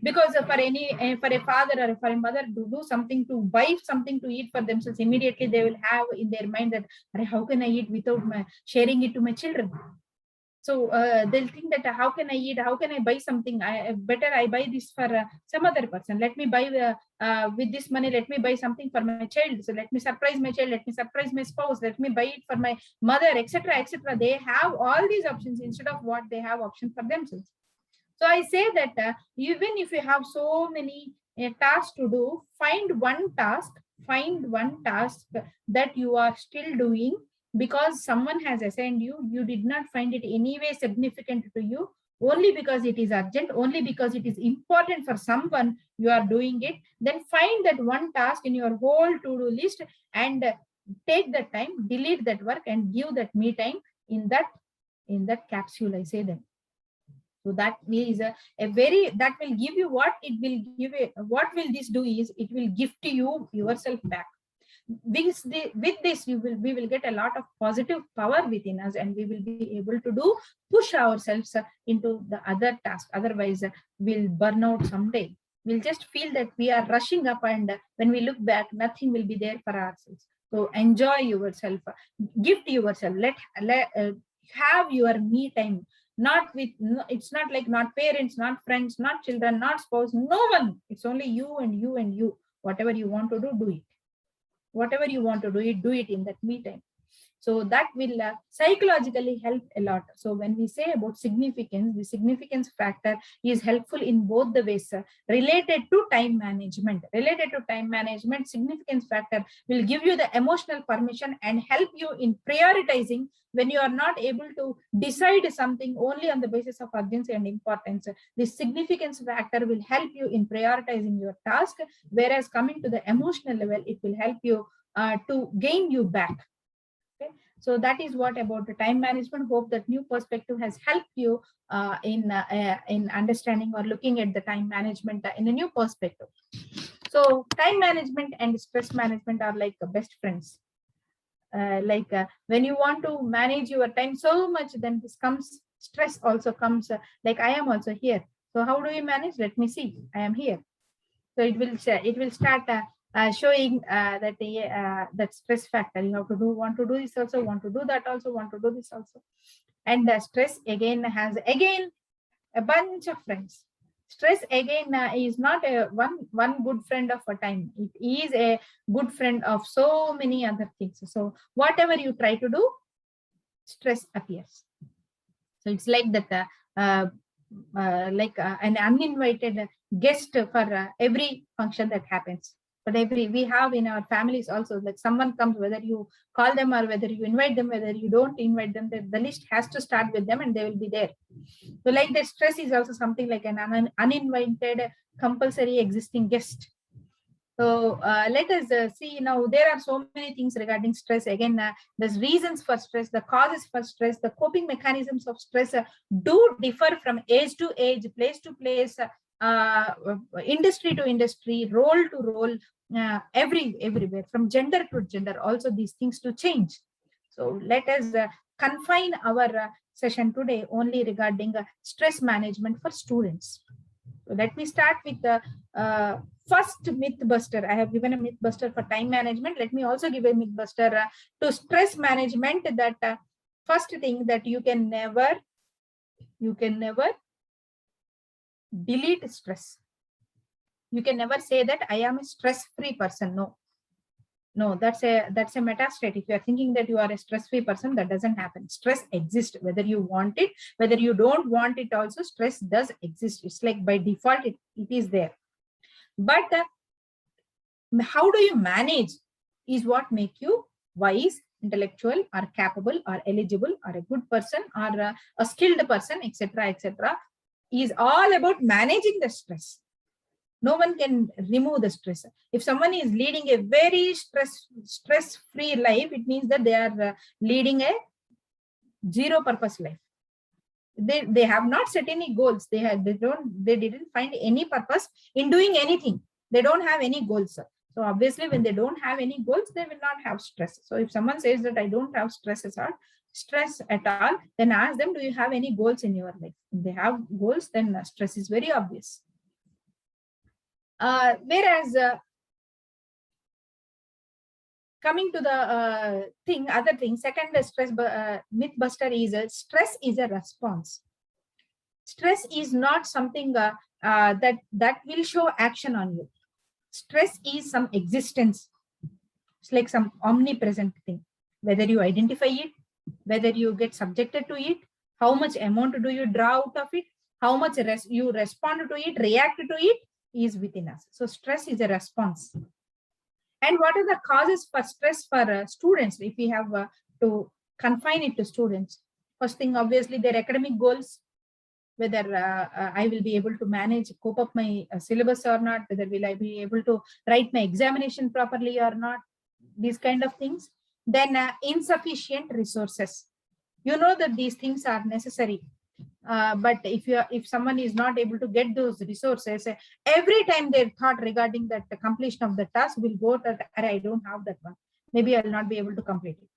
because for a father or for a mother to do something, to buy something to eat for themselves, immediately they will have in their mind that, how can I eat without sharing it to my children? So they'll think that, how can I eat? How can I buy something? Better I buy this for some other person. Let me buy with this money. Let me buy something for my child. So let me surprise my child. Let me surprise my spouse. Let me buy it for my mother, etc., etc. They have all these options instead of what they have options for themselves. So I say that even if you have so many tasks to do, find one task that you are still doing because someone has assigned you. You did not find it anyway significant to you, only because it is urgent, only because it is important for someone you are doing it. Then find that one task in your whole to-do list and take that time, delete that work and give that me time in that capsule, I say them. So that is that will give you what it will give. What will this do is it will gift you yourself back. With this we will get a lot of positive power within us, and we will be able to push ourselves into the other task. Otherwise we'll burn out someday. We'll just feel that we are rushing up, and when we look back, nothing will be there for ourselves. So enjoy yourself, gift yourself, let have your me time. It's not like not parents, not friends, not children, not spouse, no one. It's only you and you and you. Whatever you want to do it. Whatever you want to do it in that me time. So that will psychologically help a lot. So when we say about significance, the significance factor is helpful in both the ways. Related to time management, significance factor will give you the emotional permission and help you in prioritizing when you are not able to decide something only on the basis of urgency and importance. The significance factor will help you in prioritizing your task, whereas coming to the emotional level, it will help you to gain you back. Okay, so that is what about the time management. Hope that new perspective has helped you in understanding or looking at the time management in a new perspective. So time management and stress management are like best friends. When you want to manage your time so much, then this comes, stress also comes. Like I am also here. So how do you manage? Let me see. I am here. So it will start showing that stress factor. You have to want to do this also, want to do that also, want to do this also. And stress again has a bunch of friends. Stress again is not a one good friend of a time. It is a good friend of so many other things. So whatever you try to do, stress appears. So it's like that an uninvited guest for every function that happens. But we have in our families also, like someone comes, whether you call them or whether you invite them, whether you don't invite them, the list has to start with them and they will be there. So like the stress is also something like an uninvited compulsory existing guest. So let us see now. There are so many things regarding stress. Again, there's reasons for stress, the causes for stress, the coping mechanisms of stress do differ from age to age, place to place, industry to industry, role to role, everywhere, from gender to gender. Also, these things to change. So let us confine our session today only regarding stress management for students. So let me start with the first myth buster. I have given a myth buster for time management. Let me also give a myth buster to stress management. That first thing, that you can never delete stress. You can never say that I am a stress-free person. No, that's a meta state. If you are thinking that you are a stress-free person, that doesn't happen. Stress exists, whether you want it, whether you don't want it. Also, stress does exist. It's like by default, it is there. But how do you manage is what make you wise, intellectual, or capable, or eligible, or a good person, or a skilled person, etc., etc. Is all about managing the stress. No one can remove the stress. If someone is leading a very stress-free life, it means that they are leading a zero purpose life. They have not set any goals. They didn't find any purpose in doing anything. They don't have any goals. So obviously, when they don't have any goals, they will not have stress. So if someone says that I don't have stress at all, then ask them, do you have any goals in your life? If they have goals, then stress is very obvious. Whereas coming to the other thing, second stress myth buster is stress is a response. Stress is not something that will show action on you. Stress is some existence. It's like some omnipresent thing. Whether you identify it, whether you get subjected to it, how much amount do you draw out of it, how much you respond to it, react to it, is within us. So stress is a response. And what are the causes for stress for students? If we have to confine it to students, first thing, obviously, their academic goals, whether I will be able to cope up my syllabus or not, whether will I be able to write my examination properly or not, these kind of things. Then insufficient resources. You know that these things are necessary. But if someone is not able to get those resources, every time their thought regarding that the completion of the task will go that I don't have that one. Maybe I'll not be able to complete it.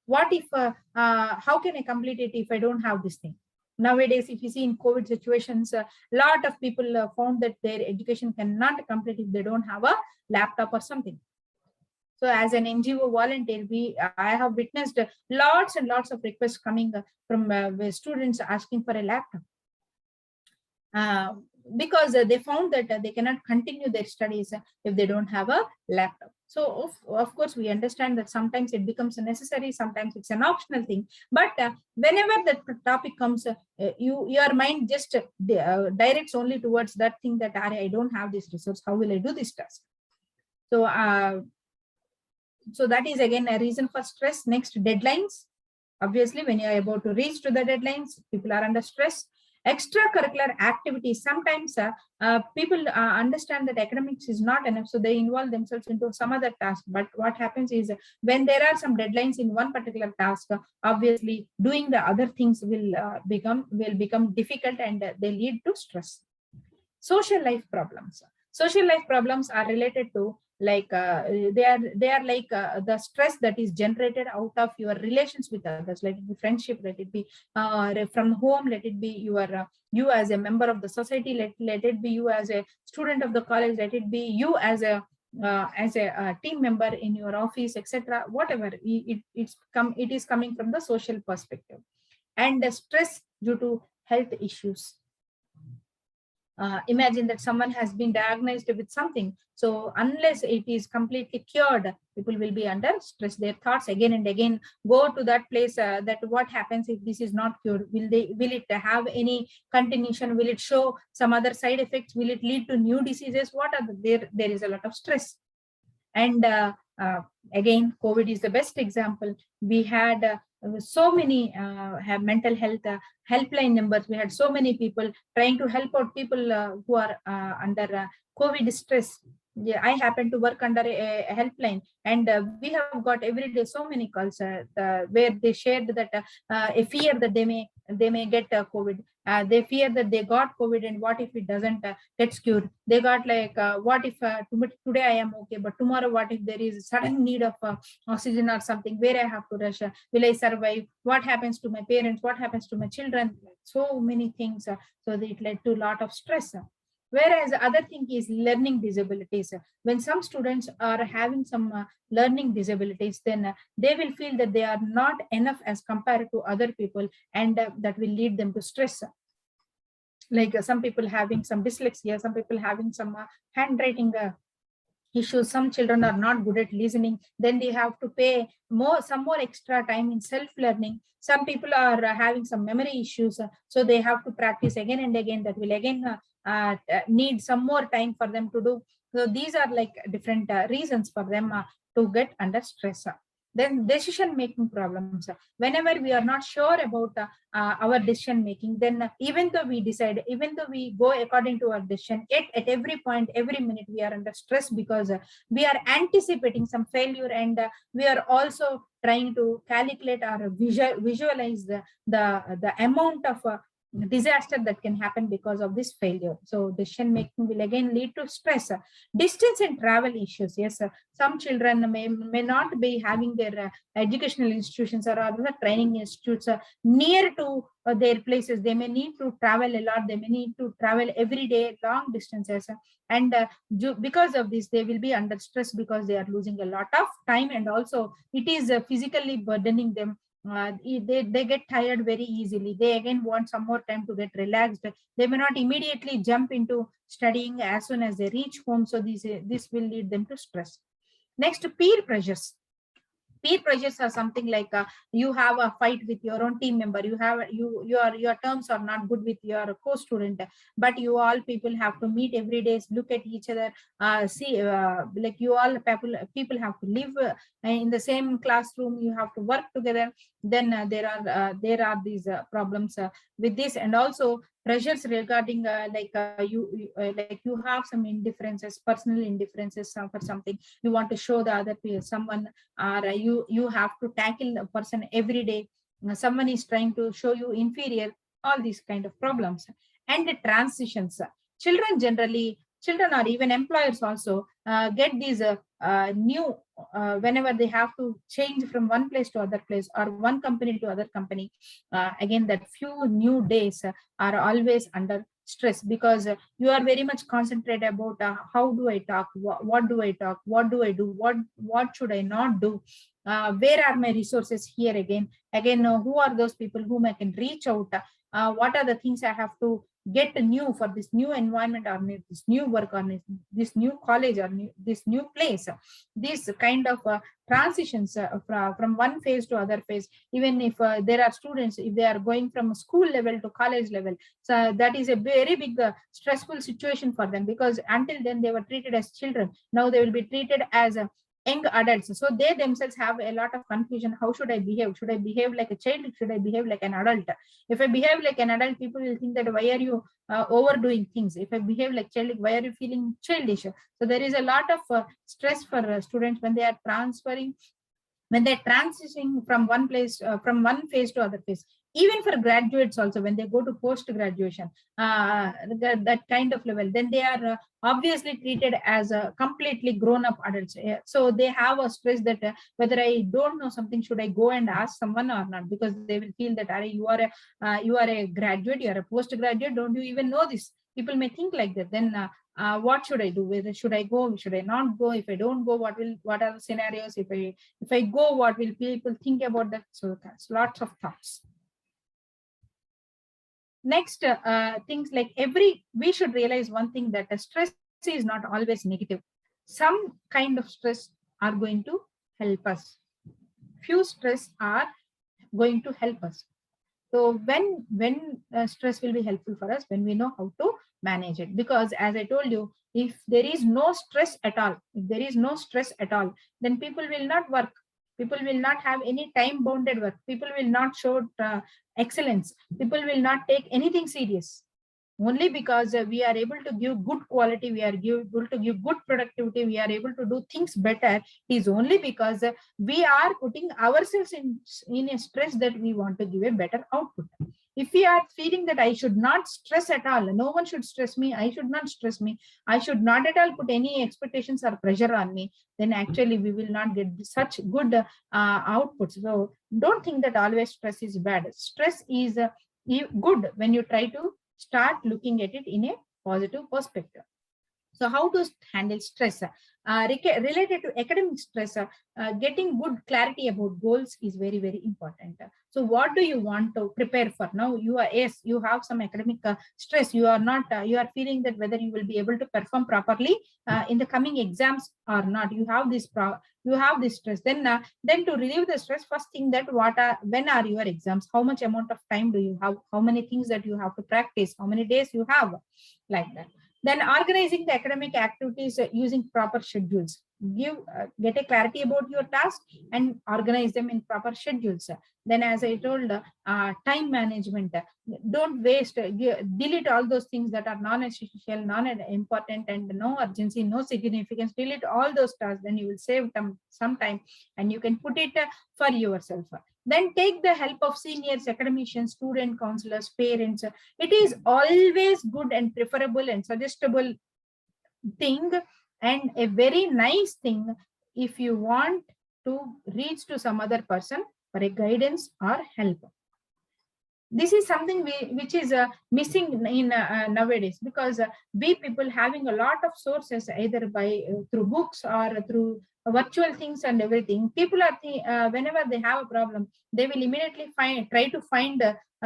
What if, how can I complete it if I don't have this thing? Nowadays, if you see in COVID situations, a lot of people found that their education cannot complete if they don't have a laptop or something. So as an NGO volunteer, I have witnessed lots and lots of requests coming from students asking for a laptop. Because they found that they cannot continue their studies if they don't have a laptop. So of course, we understand that sometimes it becomes necessary, sometimes it's an optional thing. But whenever that topic comes, your mind just directs only towards that thing, that I don't have this resource, how will I do this task? So that is again a reason for stress. Next, deadlines. Obviously, when you are about to reach to the deadlines, people are under stress. Extracurricular activities. Sometimes people understand that academics is not enough, so they involve themselves into some other task. But what happens is, when there are some deadlines in one particular task, obviously doing the other things will become difficult, and they lead to stress. Social life problems. Social life problems are related to, like they are like the stress that is generated out of your relations with others. Let it be friendship, let it be from home, let it be you as a member of the society, let it be you as a student of the college, let it be you as a team member in your office, etc. Whatever, it is coming from the social perspective. And the stress due to health issues. Imagine that someone has been diagnosed with something. So unless it is completely cured, people will be under stress. Their thoughts again and again go to that place, that what happens if this is not cured? Will it have any continuation? Will it show some other side effects? Will it lead to new diseases? What are there is a lot of stress. And again, COVID is the best example. We had so many have mental health helpline numbers. We had so many people trying to help out people who are under COVID stress. Yeah, I happen to work under a helpline, and we have got every day so many calls where they shared that a fear that they may get COVID. They fear that they got COVID, and what if it doesn't gets cured? They got like, what if today I am okay, but tomorrow what if there is sudden need of oxygen or something? Where I have to rush? Will I survive? What happens to my parents? What happens to my children? So many things. So it led to a lot of stress. Whereas the other thing is learning disabilities. When some students are having some learning disabilities, then they will feel that they are not enough as compared to other people, and that will lead them to stress. Like some people having some dyslexia, some people having some handwriting issues, some children are not good at listening, then they have to pay some more extra time in self learning. Some people are having some memory issues, so they have to practice again and again. That will again need some more time for them to do. So these are like different reasons for them to get under stress. Then decision making problems. Whenever we are not sure about our decision making, then even though we decide, even though we go according to our decision, yet at every point, every minute, we are under stress because we are anticipating some failure, and we are also trying to calculate or visualize the amount of disaster that can happen because of this failure. So decision making will again lead to stress. Distance and travel issues. Yes, some children may not be having their educational institutions or other training institutes near to their places. They may need to travel a lot. They may need to travel every day long distances, and because of this they will be under stress because they are losing a lot of time, and also it is physically burdening them. They get tired very easily. They again want some more time to get relaxed. They may not immediately jump into studying as soon as they reach home, so this will lead them to stress. Next, peer pressures. Peer pressures are something like you have a fight with your own team member, your terms are not good with your co-student, but you all people have to meet every day, look at each other, see, like you all people have to live in the same classroom, you have to work together. Then there are these problems with this, and also pressures regarding like you have some indifferences, personal indifferences for something. You want to show the other people someone, or you have to tackle a person every day. Someone is trying to show you inferior. All these kind of problems. And the transitions. Children or even employers also get these new whenever they have to change from one place to other place, or one company to other company. Again, that few new days are always under stress, because you are very much concentrated about how do I talk, what do I talk, what do I do, what should I not do, where are my resources here. Again, who are those people whom I can reach out, what are the things I have to get new for this new environment, or this new work, or this new college, or this new place. This kind of transitions from one phase to other phase. Even if there are students, if they are going from school level to college level, so that is a very big stressful situation for them, because until then they were treated as children. Now they will be treated as young adults, so they themselves have a lot of confusion. How should I behave? Should I behave like a child? Should I behave like an adult? If I behave like an adult, people will think that why are you overdoing things. If I behave like child, why are you feeling childish? So there is a lot of stress for students when they are transferring, when they're transitioning from one place, from one phase to other phase. Even for graduates also, when they go to post graduation, that kind of level, then they are obviously treated as completely grown up adults. So they have a stress that whether I don't know something, should I go and ask someone or not, because they will feel that you are a graduate, you are a postgraduate, don't you even know this? People may think like that. Then what should I do? Whether should I go, should I not go? If I don't go, what are the scenarios? If I go, what will people think about that? So that's lots of thoughts. Next, things like we should realize one thing, that stress is not always negative. Some kind of stress are going to help us. Few stress are going to help us. So when stress will be helpful for us, when we know how to manage it. Because as I told you, if there is no stress at all, then people will not work. People will not have any time bounded work. People will not show excellence. People will not take anything serious. only because we are able to give good quality, we are able to give good productivity, we are able to do things better, is only because we are putting ourselves in a stress that we want to give a better output. If we are feeling that I should not stress at all, no one should stress me, I should not stress me, I should not at all put any expectations or pressure on me, then actually we will not get such good outputs. So don't think that always stress is bad. Stress is good when you try to start looking at it in a positive perspective. So how to handle stress? Related to academic stress, getting good clarity about goals is very, very important. So what do you want to prepare for? Now you are, yes, you have some academic stress. You are not, you are feeling that whether you will be able to perform properly in the coming exams or not. You have this, you have this stress. Then to relieve the stress, first thing that when are your exams? How much amount of time do you have? How many things that you have to practice? How many days you have? Like that. Then organizing the academic activities using proper schedules. Get a clarity about your task and organize them in proper schedules. Then, as I told, time management. Don't waste, delete all those things that are non-essential, non-important, and no urgency, no significance. Delete all those tasks, then you will save some time and you can put it for yourself. Then take the help of seniors, academicians, student counselors, parents. It is always good and preferable and suggestible thing and a very nice thing if you want to reach to some other person for a guidance or help. This is something which is missing in nowadays, because we people having a lot of sources either by through books or through virtual things and everything. People are whenever they have a problem, they will immediately try to find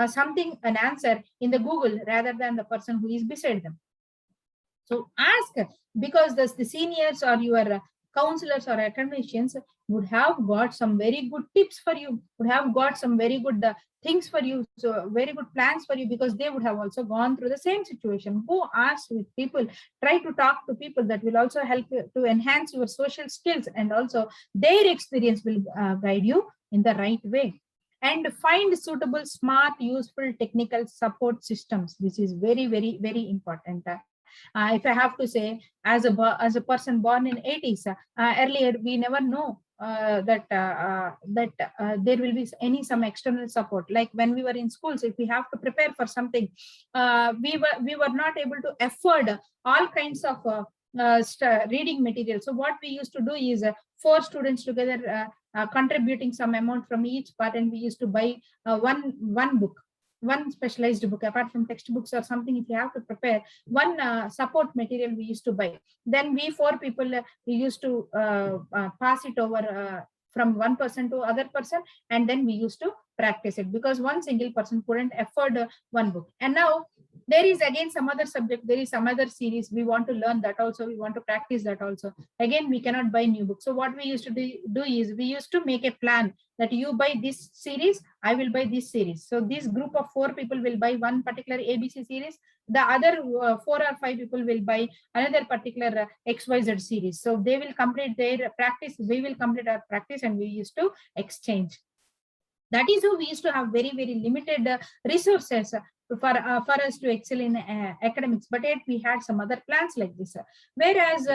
something, an answer in the Google rather than the person who is beside them. So ask, because the seniors or your counselors or academicians would have got some very good tips for you, would have got some very good things for you, so very good plans for you, because they would have also gone through the same situation. Go ask with people, try to talk to people. That will also help you to enhance your social skills, and also their experience will guide you in the right way. And find suitable, smart, useful technical support systems. This is very, very, very important. If I have to say, as a person born in 80s, earlier we never know that there will be some external support. Like when we were in schools, if we have to prepare for something, we were not able to afford all kinds of reading material. So what we used to do is 4 students together contributing some amount from each part, and we used to buy one book, one specialized book apart from textbooks or something. If you have to prepare one support material, we used to buy. Then we 4 people, we used to pass it over from one person to other person, and then we used to practice it, because one single person couldn't afford one book. And now there is again some other subject, there is some other series, we want to learn that also, we want to practice that also. Again, we cannot buy new books. So what we used to do is we used to make a plan that you buy this series, I will buy this series. So this group of 4 people will buy one particular ABC series, the other 4 or 5 people will buy another particular XYZ series. So they will complete their practice, we will complete our practice, and we used to exchange. That is how we used to have very, very limited resources for us to excel in academics, but yet we had some other plans like this. Whereas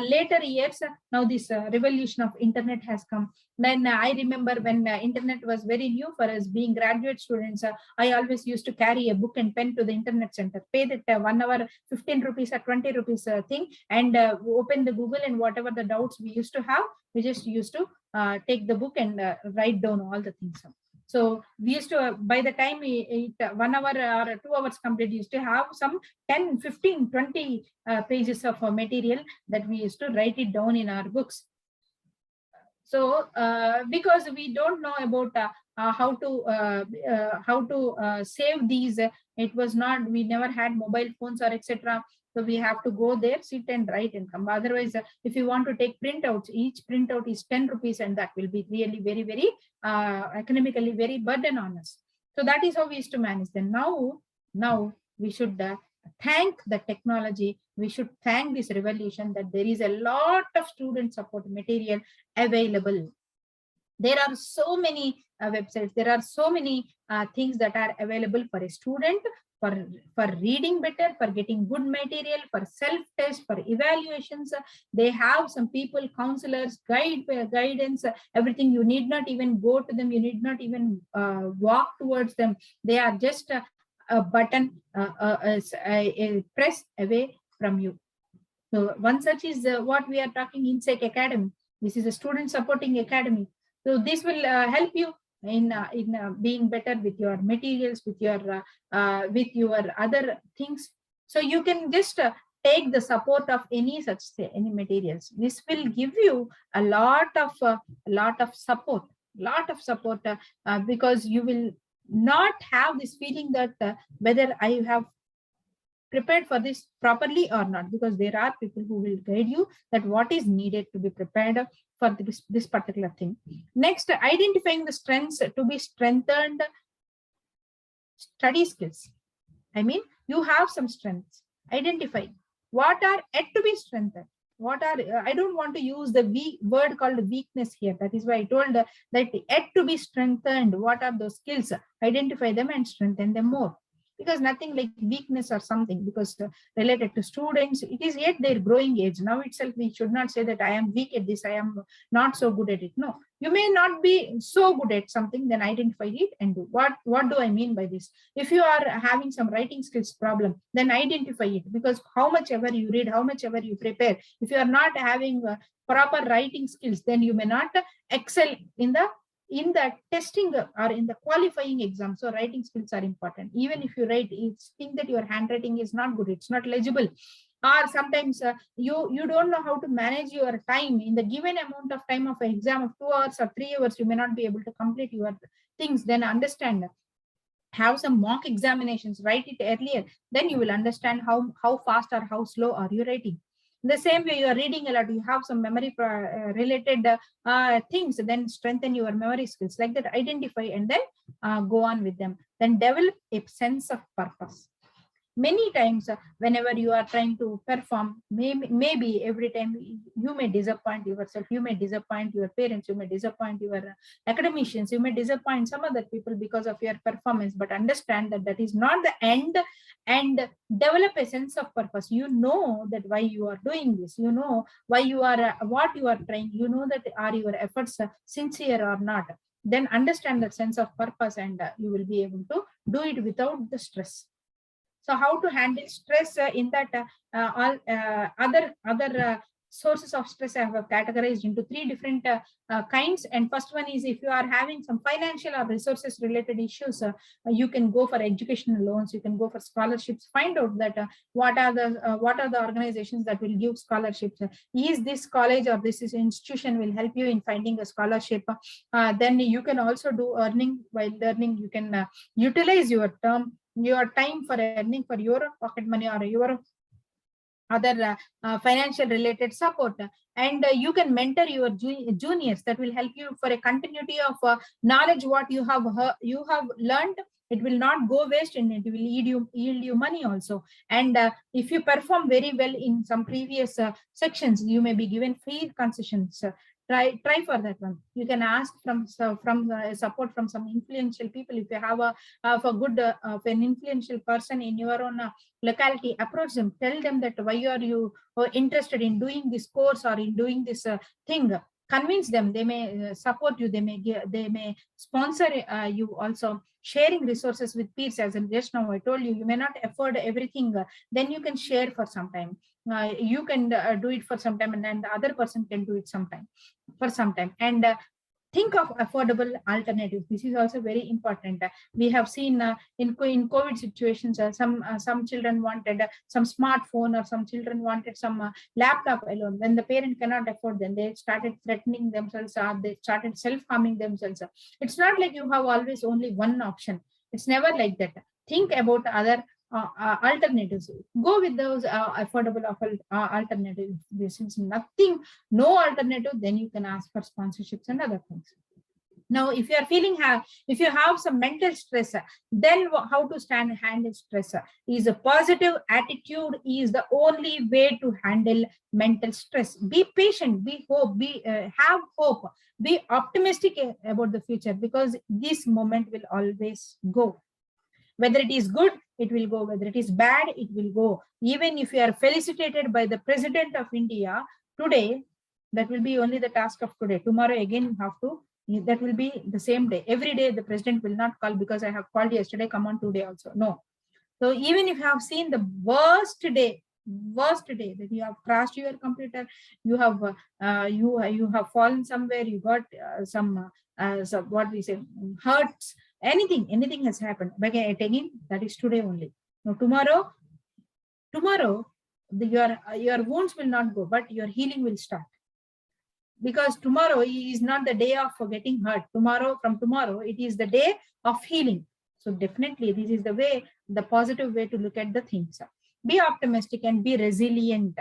later years, now this revolution of internet has come. Then I remember when internet was very new for us being graduate students, I always used to carry a book and pen to the internet center, pay that 1 hour 15 rupees or 20 rupees thing, and open the Google, and whatever the doubts we used to have, we just used to take the book and write down all the things. So we used to, by the time 1 hour or 2 hours complete, used to have some 10, 15, 20 pages of material that we used to write it down in our books. So because we don't know about how to save these, it was not, we never had mobile phones or etc. So we have to go there, sit and write and come. Otherwise, if you want to take printouts, each printout is 10 rupees, and that will be really very, very economically very burden on us. So that is how we used to manage them. Now we should thank the technology. We should thank this revolution that there is a lot of student support material available. There are so many websites, there are so many things that are available for a student for reading better, for getting good material, for self-test, for evaluations. They have some people, counselors, guidance, everything. You need not even go to them. You need not even walk towards them. They are just a button, a press away from you. So one such is what we are talking inSAKE Academy. This is a student supporting academy. So this will help you in being better with your materials, with your other things. So you can just take the support of any materials. This will give you a lot of support, because you will not have this feeling that whether I have prepared for this properly or not, because there are people who will guide you that what is needed to be prepared for this particular thing. Next, identifying the strengths to be strengthened. Study skills. I mean, you have some strengths. Identify what are yet to be strengthened. What are, I don't want to use the word called weakness here. That is why I told that yet to be strengthened. What are those skills? Identify them and strengthen them more. Because nothing like weakness or something, because related to students, it is yet their growing age. Now itself, we should not say that I am weak at this, I am not so good at it. No, you may not be so good at something, then identify it and do. What do I mean by this? If you are having some writing skills problem, then identify it, because how much ever you read, how much ever you prepare, if you are not having proper writing skills, then you may not excel in the testing or in the qualifying exam. So writing skills are important. Even if you write, think that your handwriting is not good, it's not legible, or sometimes you don't know how to manage your time in the given amount of time of an exam of 2 hours or 3 hours, you may not be able to complete your things. Then understand, have some mock examinations, write it earlier, then you will understand how fast or how slow are you writing. In the same way, you are reading a lot, you have some memory related things, then strengthen your memory skills. Like that, identify and then go on with them. Then develop a sense of purpose. Many times whenever you are trying to perform, maybe every time you may disappoint yourself, you may disappoint your parents, you may disappoint your academicians, you may disappoint some other people because of your performance. But understand that that is not the end, and develop a sense of purpose. You know that why you are doing this, you know why you are what you are trying, you know that are your efforts sincere or not. Then understand that sense of purpose, and you will be able to do it without the stress. So how to handle stress in that all other sources of stress I have categorized into 3 different kinds. And first one is, if you are having some financial or resources related issues, you can go for educational loans, you can go for scholarships. Find out that what are the organizations that will give scholarships. Is this college or this is institution will help you in finding a scholarship. Then you can also do earning. While learning, you can utilize your time for earning for your pocket money or your other financial related support. And you can mentor your juniors. That will help you for a continuity of knowledge. What you have learned, it will not go waste, and it will yield you money also. And if you perform very well in some previous sections, you may be given free concessions. Try for that one. You can ask from support from some influential people. If you have a good an influential person in your own locality, approach them, tell them that why are you interested in doing this course or in doing this thing. Convince them. They may support you, they may sponsor you also. Sharing resources with peers, as in just now I told you, you may not afford everything, then you can share for some time. You can do it for some time, and then the other person can do it for some time. And think of affordable alternatives. This is also very important. We have seen in COVID situations, some children wanted some smartphone, or some children wanted some laptop alone. When the parent cannot afford, then they started threatening themselves, or they started self-harming themselves. It's not like you have always only one option. It's never like that. Think about other alternatives. Go with those affordable alternatives. This is no alternative, then you can ask for sponsorships and other things. Now, if you are if you have some mental stress, then how to handle stress is a positive attitude is the only way to handle mental stress. Be patient, have hope, be optimistic about the future, because this moment will always go. Whether it is good, it will go. Whether it is bad, it will go. Even if you are felicitated by the President of India today, that will be only the task of today. Tomorrow again you have to, that will be the same day. Every day the president will not call because I have called yesterday, come on today also. No. So even if you have seen the worst day that you have crashed your computer, you have you have fallen somewhere, you got some what we say, hurts, anything has happened. But again, that is today only. Now tomorrow your wounds will not go, but your healing will start. Because tomorrow is not the day of getting hurt. From tomorrow, it is the day of healing. So definitely this is the way, the positive way to look at the things. Be optimistic and be resilient.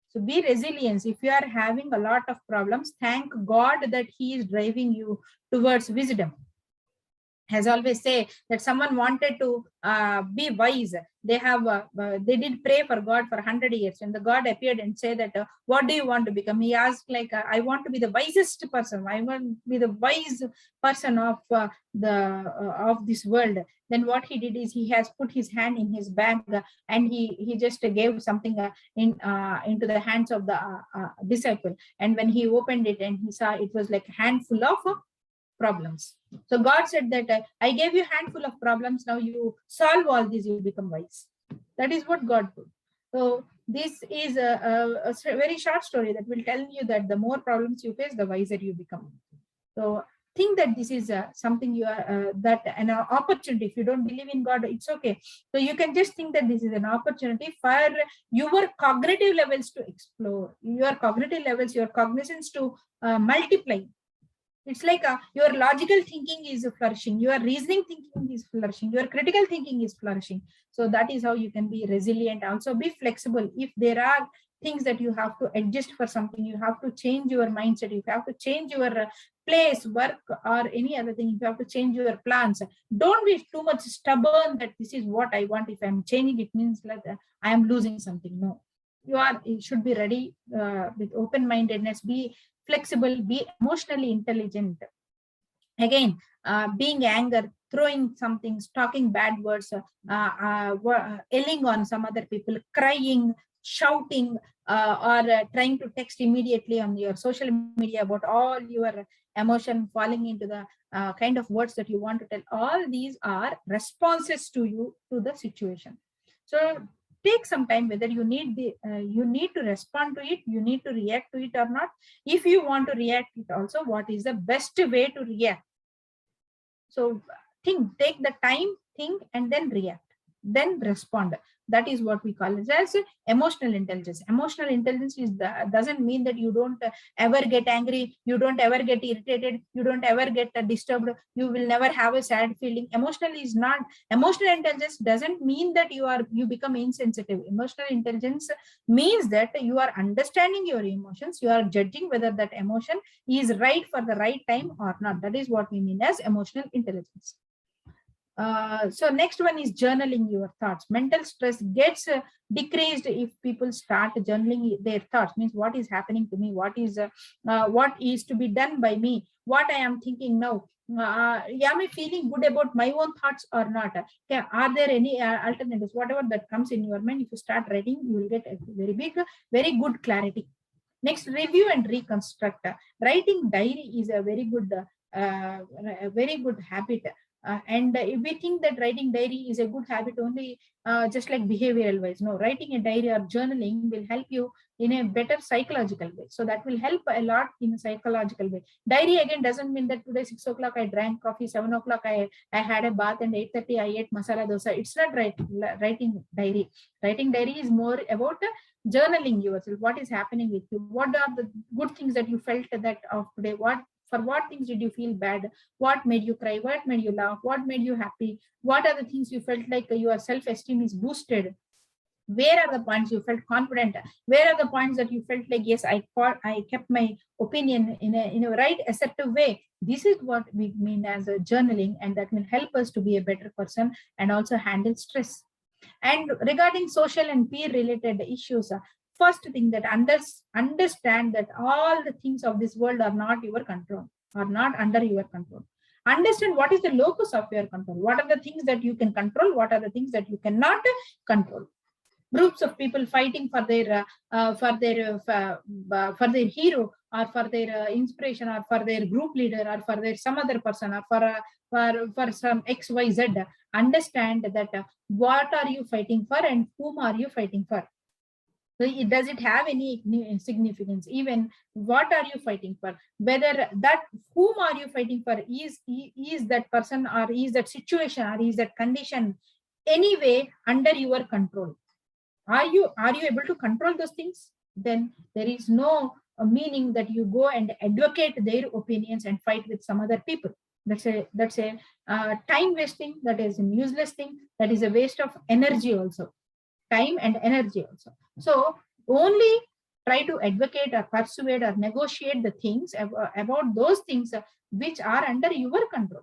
So be resilient. If you are having a lot of problems, thank God that He is driving you towards wisdom. As always say that someone wanted to be wise, they did pray for God for 100 years, and the God appeared and said that what do you want to become? He asked like, I want to be the wisest person, I want to be the wise person of this world. Then what he did is he has put his hand in his bag and he just gave something into the hands of the disciple, and when he opened it and he saw, it was like a handful of problems. So God said that I gave you a handful of problems, now you solve all these, you become wise. That is what God did. So this is a very short story that will tell you that the more problems you face, the wiser you become. So think that this is something you are that an opportunity. If you don't believe in God, it's okay. So you can just think that this is an opportunity for your cognitive levels to explore, your cognitive levels, your cognizance to multiply. It's like your logical thinking is flourishing, your reasoning thinking is flourishing, your critical thinking is flourishing. So that is how you can be resilient. Also be flexible. If there are things that you have to adjust for something, you have to change your mindset, you have to change your place, work, or any other thing, you have to change your plans. Don't be too much stubborn that this is what I want. If I'm changing, it means like I am losing something. No, you should be ready with open-mindedness, be flexible, be emotionally intelligent. Again, being anger, throwing some things, talking bad words, yelling on some other people, crying, shouting, or trying to text immediately on your social media about all your emotion, falling into the kind of words that you want to tell. All these are responses to you, to the situation. So take some time, whether you need you need to respond to it, you need to react to it or not. If you want to react it also, what is the best way to react? So take the time, think, and then react, then respond. That is what we call it as emotional intelligence. Emotional intelligence doesn't mean that you don't ever get angry, you don't ever get irritated, you don't ever get disturbed, you will never have a sad feeling. Emotional intelligence doesn't mean that you become insensitive. Emotional intelligence means that you are understanding your emotions, you are judging whether that emotion is right for the right time or not. That is what we mean as emotional intelligence. So next one is journaling your thoughts. Mental stress gets decreased if people start journaling their thoughts. Means what is happening to me, what is to be done by me, what I am thinking now. Am I feeling good about my own thoughts or not? Are there any alternatives? Whatever that comes in your mind, if you start writing, you will get a very good clarity. Next, review and reconstruct. Writing diary is a very good habit. And if we think that writing diary is a good habit only, just like behavioral wise, no, writing a diary or journaling will help you in a better psychological way. So that will help a lot in a psychological way. Diary again doesn't mean that today 6 o'clock I drank coffee, 7 o'clock I had a bath, and 8:30 I ate masala dosa. It's not writing diary. Writing diary is more about journaling yourself. What is happening with you? What are the good things that you felt that of today? For what things did you feel bad? What made you cry? What made you laugh? What made you happy? What are the things you felt like your self-esteem is boosted? Where are the points you felt confident? Where are the points that you felt like, yes, I kept my opinion in a right assertive way? This is what we mean as a journaling, and that will help us to be a better person and also handle stress. And regarding social and peer related issues, first thing that understand that all the things of this world are not your control, are not under your control. Understand what is the locus of your control. What are the things that you can control? What are the things that you cannot control? Groups of people fighting for their for their hero, or for their inspiration, or for their group leader, or for their some other person, or for some XYZ. Understand that what are you fighting for and whom are you fighting for. So does it have any significance? Even what are you fighting for? Whether that whom are you fighting for, is that person, or is that situation, or is that condition anyway under your control? Are you able to control those things? Then there is no meaning that you go and advocate their opinions and fight with some other people. That's a time wasting. That is a useless thing. That is a waste of energy also, time and energy also. So only try to advocate or persuade or negotiate the things about those things which are under your control.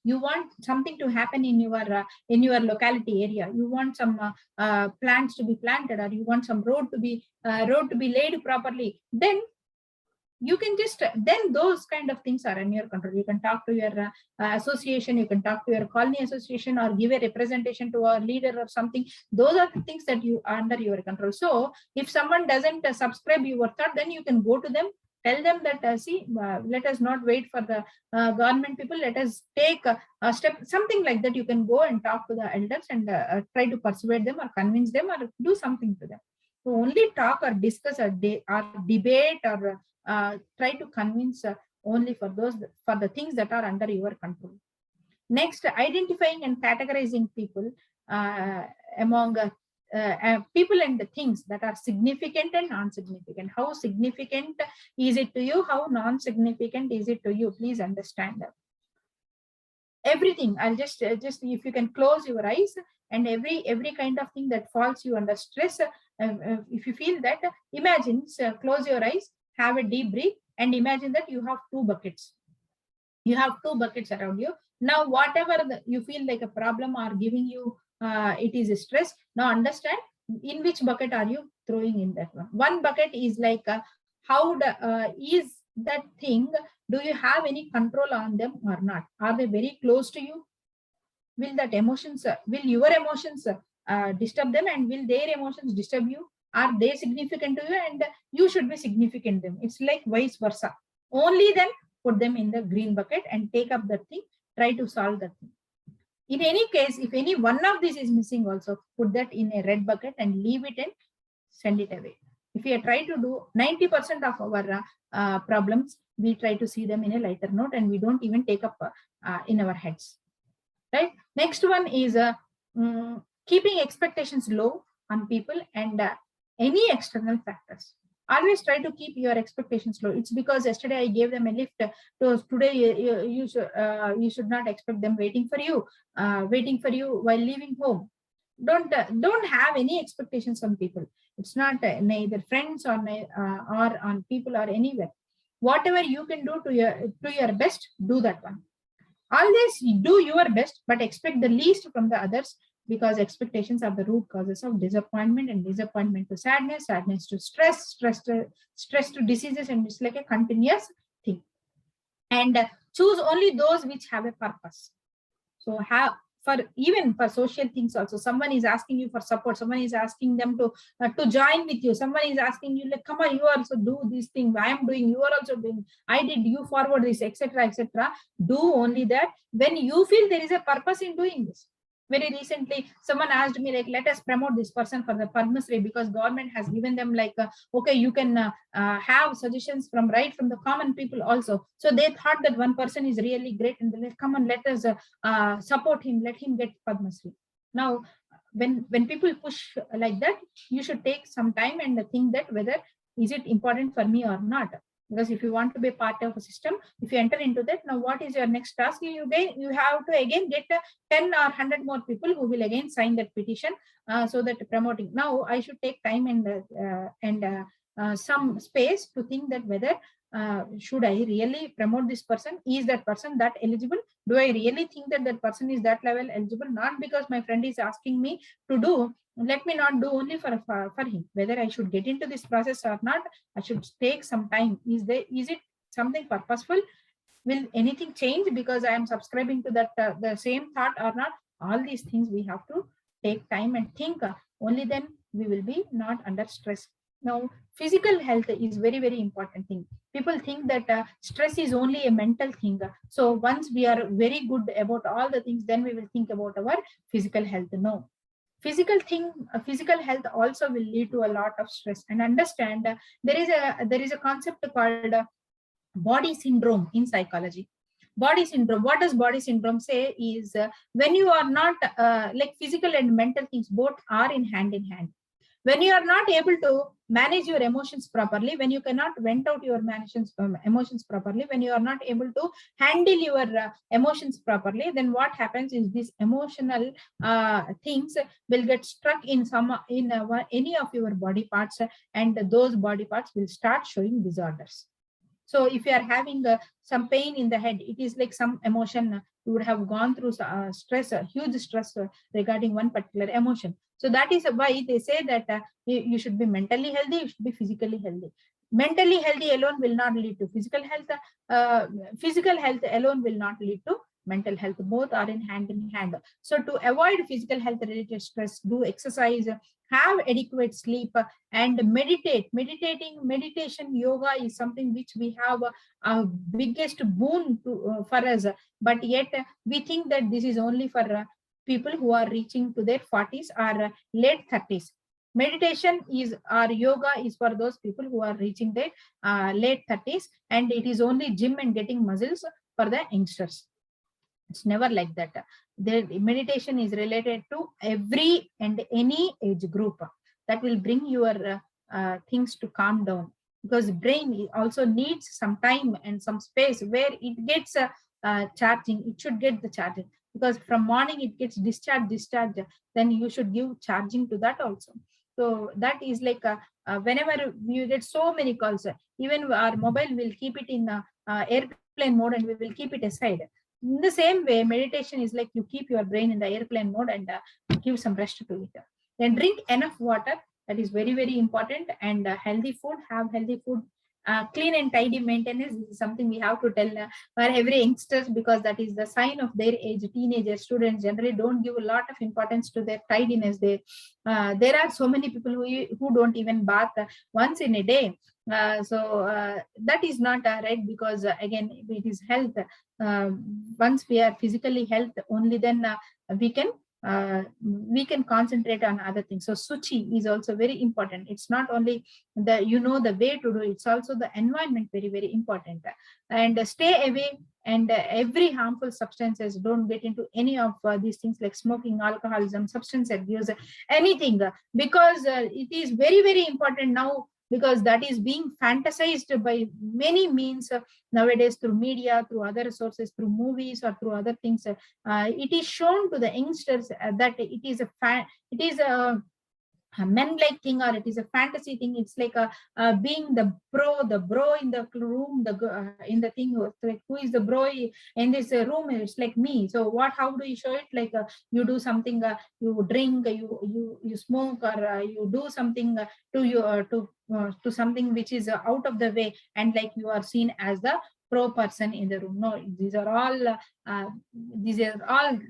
You want something to happen in your locality area. You want some plants to be planted, or you want some road to be laid properly. Then you can just, then those kind of things are in your control. You can talk to your association, you can talk to your colony association, or give a representation to a leader or something. Those are the things that you are under your control. So if someone doesn't subscribe your thought, then you can go to them, tell them that see, let us not wait for the government people, let us take a step, something like that. You can go and talk to the elders and try to persuade them or convince them or do something to them. So only talk or discuss or debate or try to convince only for the things that are under your control. Next, identifying and categorizing people among people and the things that are significant and non-significant. How significant is it to you? How non-significant is it to you? Please understand that. Everything. I'll just if you can close your eyes, and every kind of thing that falls you under stress, if you feel that, imagine, close your eyes, have a deep breath, and imagine that you have two buckets. You have two buckets around you. Now, whatever you feel like a problem or giving you, it is a stress. Now, understand in which bucket are you throwing in that one. One bucket is like how is that thing, do you have any control on them or not? Are they very close to you? Will that emotions, will your emotions disturb them, and will their emotions disturb you? Are they significant to you, and you should be significant to them? It's like vice versa. Only then put them in the green bucket and take up that thing, try to solve that thing. In any case, if any one of these is missing also, put that in a red bucket and leave it and send it away. If we try to do 90% of our problems, we try to see them in a lighter note, and we don't even take up in our heads. Right. Next one is keeping expectations low on people and any external factors. Always try to keep your expectations low. It's because yesterday I gave them a lift, so today you should not expect them waiting for you while leaving home. Don't have any expectations on people. It's not neither friends or on people or anywhere. Whatever you can do to your best, do that one. Always do your best, but expect the least from the others, because expectations are the root causes of disappointment, and disappointment to sadness, sadness to stress, stress to diseases, and it's like a continuous thing. And choose only those which have a purpose. So even for social things also, someone is asking you for support, someone is asking them to join with you, someone is asking you like, come on, you also do this thing I am doing, you are also doing, I did, you forward this, etc., etc. Do only that when you feel there is a purpose in doing this. Very recently, someone asked me like, let us promote this person for the Padma Shri, because government has given them like, okay, you can have suggestions from the common people also. So they thought that one person is really great, and they like, come on, let us support him, let him get Padma Shri. Now, when people push like that, you should take some time and think that whether is it important for me or not. Because if you want to be part of a system, if you enter into that, now what is your next task? You have to again get 10 or 100 more people who will again sign that petition, so that promoting. Now I should take time and some space to think that whether should I really promote this person? Is that person that eligible? Do I really think that that person is that level eligible? Not because my friend is asking me to do, let me not do only for him. Whether I should get into this process or not, I should take some time. Is it something purposeful? Will anything change because I am subscribing to that the same thought or not? All these things we have to take time and think. Only then we will be not under stress. Now, physical health is very, very important thing. People think that stress is only a mental thing. So once we are very good about all the things, then we will think about our physical health. No, physical health also will lead to a lot of stress. And understand, there is a concept called body syndrome in psychology. Body syndrome, what does body syndrome say is, when you are not like physical and mental things both are in hand, when you are not able to manage your emotions properly, when you cannot vent out your emotions properly, when you are not able to handle your emotions properly, then what happens is these emotional things will get stuck in any of your body parts, and those body parts will start showing disorders. So if you are having some pain in the head, it is like some emotion. You would have gone through stress, huge stress regarding one particular emotion. So that is why they say that you should be mentally healthy, you should be physically healthy. Mentally healthy alone will not lead to physical health. Physical health alone will not lead to mental health. Both are in hand. So to avoid physical health related stress, do exercise, have adequate sleep, and meditation, yoga is something which we have a biggest boon for us, but yet we think that this is only for people who are reaching to their 40s or late 30s. Meditation is, or yoga is for those people who are reaching their late 30s, and it is only gym and getting muscles for the youngsters. It's never like that. The meditation is related to every and any age group. That will bring your things to calm down, because brain also needs some time and some space where it gets charging. It should get the charging, because from morning it gets discharged, then you should give charging to that also. So that is like whenever you get so many calls, even our mobile will keep it in airplane mode and we will keep it aside. In the same way, meditation is like you keep your brain in the airplane mode and give some rest to it. Then drink enough water. That is very, very important. And healthy food, have healthy food. Clean and tidy maintenance is something we have to tell for every youngsters, because that is the sign of their age. Teenagers, students generally don't give a lot of importance to their tidiness. There are so many people who don't even bath once in a day. That is not right, because again, it is health. Once we are physically health, only then we can concentrate on other things. So suchi is also very important. It's not only the way to do, it's also the environment, very, very important. And stay away and every harmful substances. Don't get into any of these things like smoking, alcoholism, substance abuse, anything, because it is very, very important now, because that is being fantasized by many means nowadays, through media, through other sources, through movies or through other things. It is shown to the youngsters that it is a men-like thing, or it is a fantasy thing. It's like being the bro in the room, in the thing, like who is the bro in this room? It's like me. So how do you show it? Like you do something, you drink, you smoke, or you do something to something which is out of the way, and like you are seen as the pro person in the room. No, these are all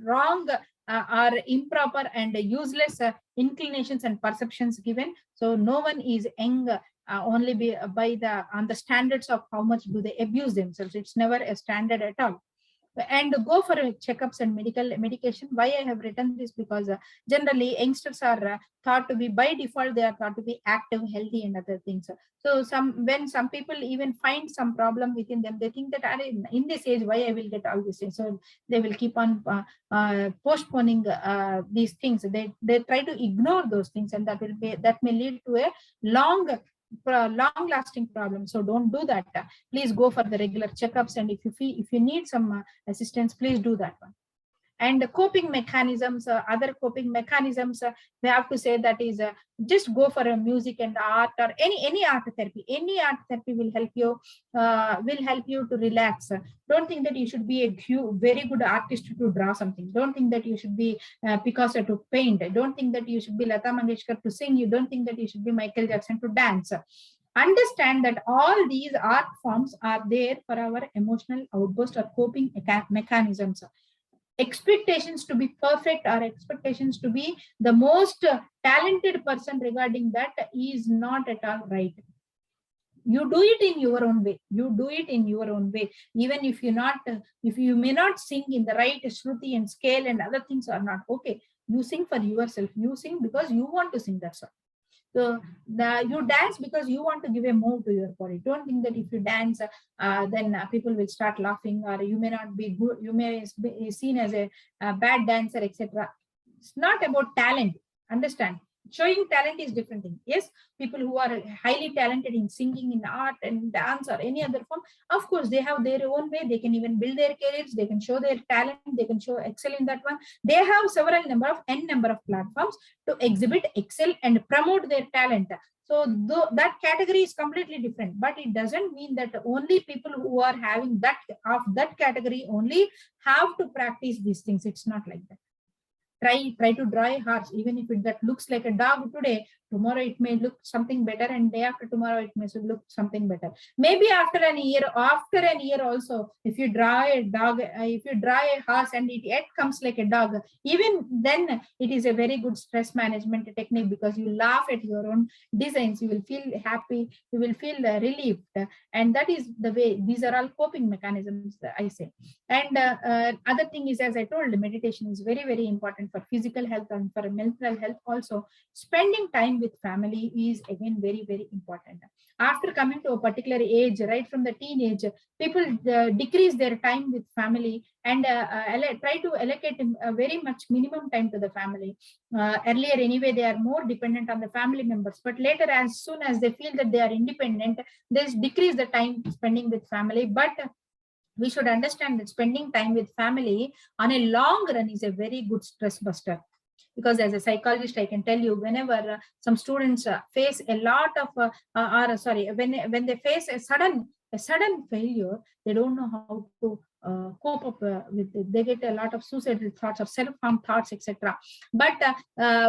wrong, are improper and useless inclinations and perceptions given. So no one is young only on the standards of how much do they abuse themselves. It's never a standard at all. And go for checkups and medication. Why I have written this? Because generally youngsters are thought to be, by default they are thought to be active, healthy and other things. So when some people even find some problem within them, they think that in this age why I will get all this things. So they will keep on postponing these things. They try to ignore those things, and that may lead to a long lasting problem. So don't do that. Please go for the regular checkups, and if you need some assistance, please do that one. And coping mechanisms, other coping mechanisms, we have to say that is just go for a music and art, or any art therapy. Any art therapy will help you to relax. Don't think that you should be a very good artist to draw something. Don't think that you should be Picasso to paint. Don't think that you should be Lata Mangeshkar to sing. You don't think that you should be Michael Jackson to dance. Understand that all these art forms are there for our emotional outburst or coping mechanisms. Expectations to be perfect or expectations to be the most talented person regarding that is not at all right. You do it in your own way. You do it in your own way. Even if you not, if you may not sing in the right shruti and scale and other things are not okay, you sing for yourself. You sing because you want to sing that song. So you dance because you want to give a move to your body. Don't think that if you dance, then people will start laughing, or you may not be good. You may be seen as a bad dancer, etc. It's not about talent. Understand? Showing talent is different thing. Yes, people who are highly talented in singing, in art and dance or any other form, of course, they have their own way. They can even build their careers. They can show their talent. They can show excel in that one. They have several number of platforms to exhibit, excel, and promote their talent. So that category is completely different, but it doesn't mean that only people who are having that category only have to practice these things. It's not like that. Try to draw a horse. Even if that looks like a dog today, tomorrow it may look something better, and day after tomorrow it may look something better. Maybe after a year also, if you draw a dog, if you draw a horse and it yet comes like a dog, even then it is a very good stress management technique, because you laugh at your own designs. You will feel happy, you will feel relieved, and that is the way. These are all coping mechanisms, I say. And other thing is, as I told, meditation is very, very important for physical health and for mental health also. Spending time with family is again very, very important. After coming to a particular age, right from the teenage, people decrease their time with family and try to allocate very much minimum time to the family. Earlier anyway, they are more dependent on the family members, but later, as soon as they feel that they are independent, they decrease the time spending with family. But we should understand that spending time with family on a long run is a very good stress buster. Because as a psychologist, I can tell you, whenever some students face a lot of when they face a sudden failure, they don't know how to cope up with it. They get a lot of suicidal thoughts or self-harm thoughts, etc. But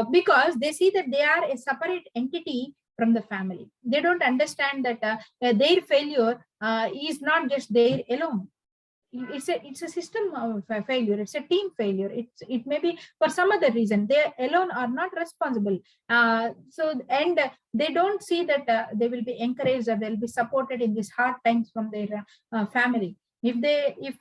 because they see that they are a separate entity from the family, they don't understand that their failure is not just their alone. It's a system of failure. It's a team failure. It may be for some other reason. They alone are not responsible. And they don't see that they will be encouraged or they'll be supported in these hard times from their family. If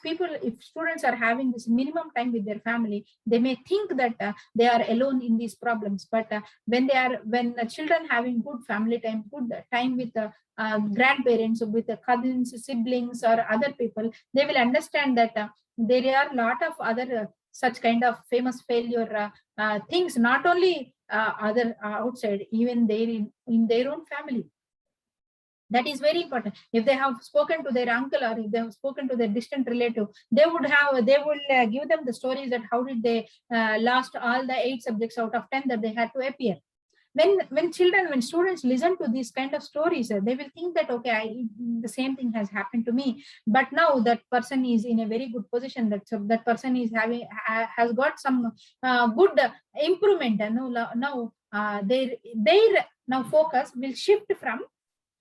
students are having this minimum time with their family, they may think that they are alone in these problems. But when the children having good family time, good time with grandparents, with the cousins, siblings, or other people, they will understand that there are a lot of other such kind of famous failure things, not only other outside, even there in their own family. That is very important. If they have spoken to their uncle or if they have spoken to their distant relative, they will give them the stories that how did they lost all the 8 subjects out of 10 that they had to appear. When students listen to these kind of stories, they will think that, okay, the same thing has happened to me, but now that person is in a very good position, that person is has got some good improvement, and now their now focus will shift from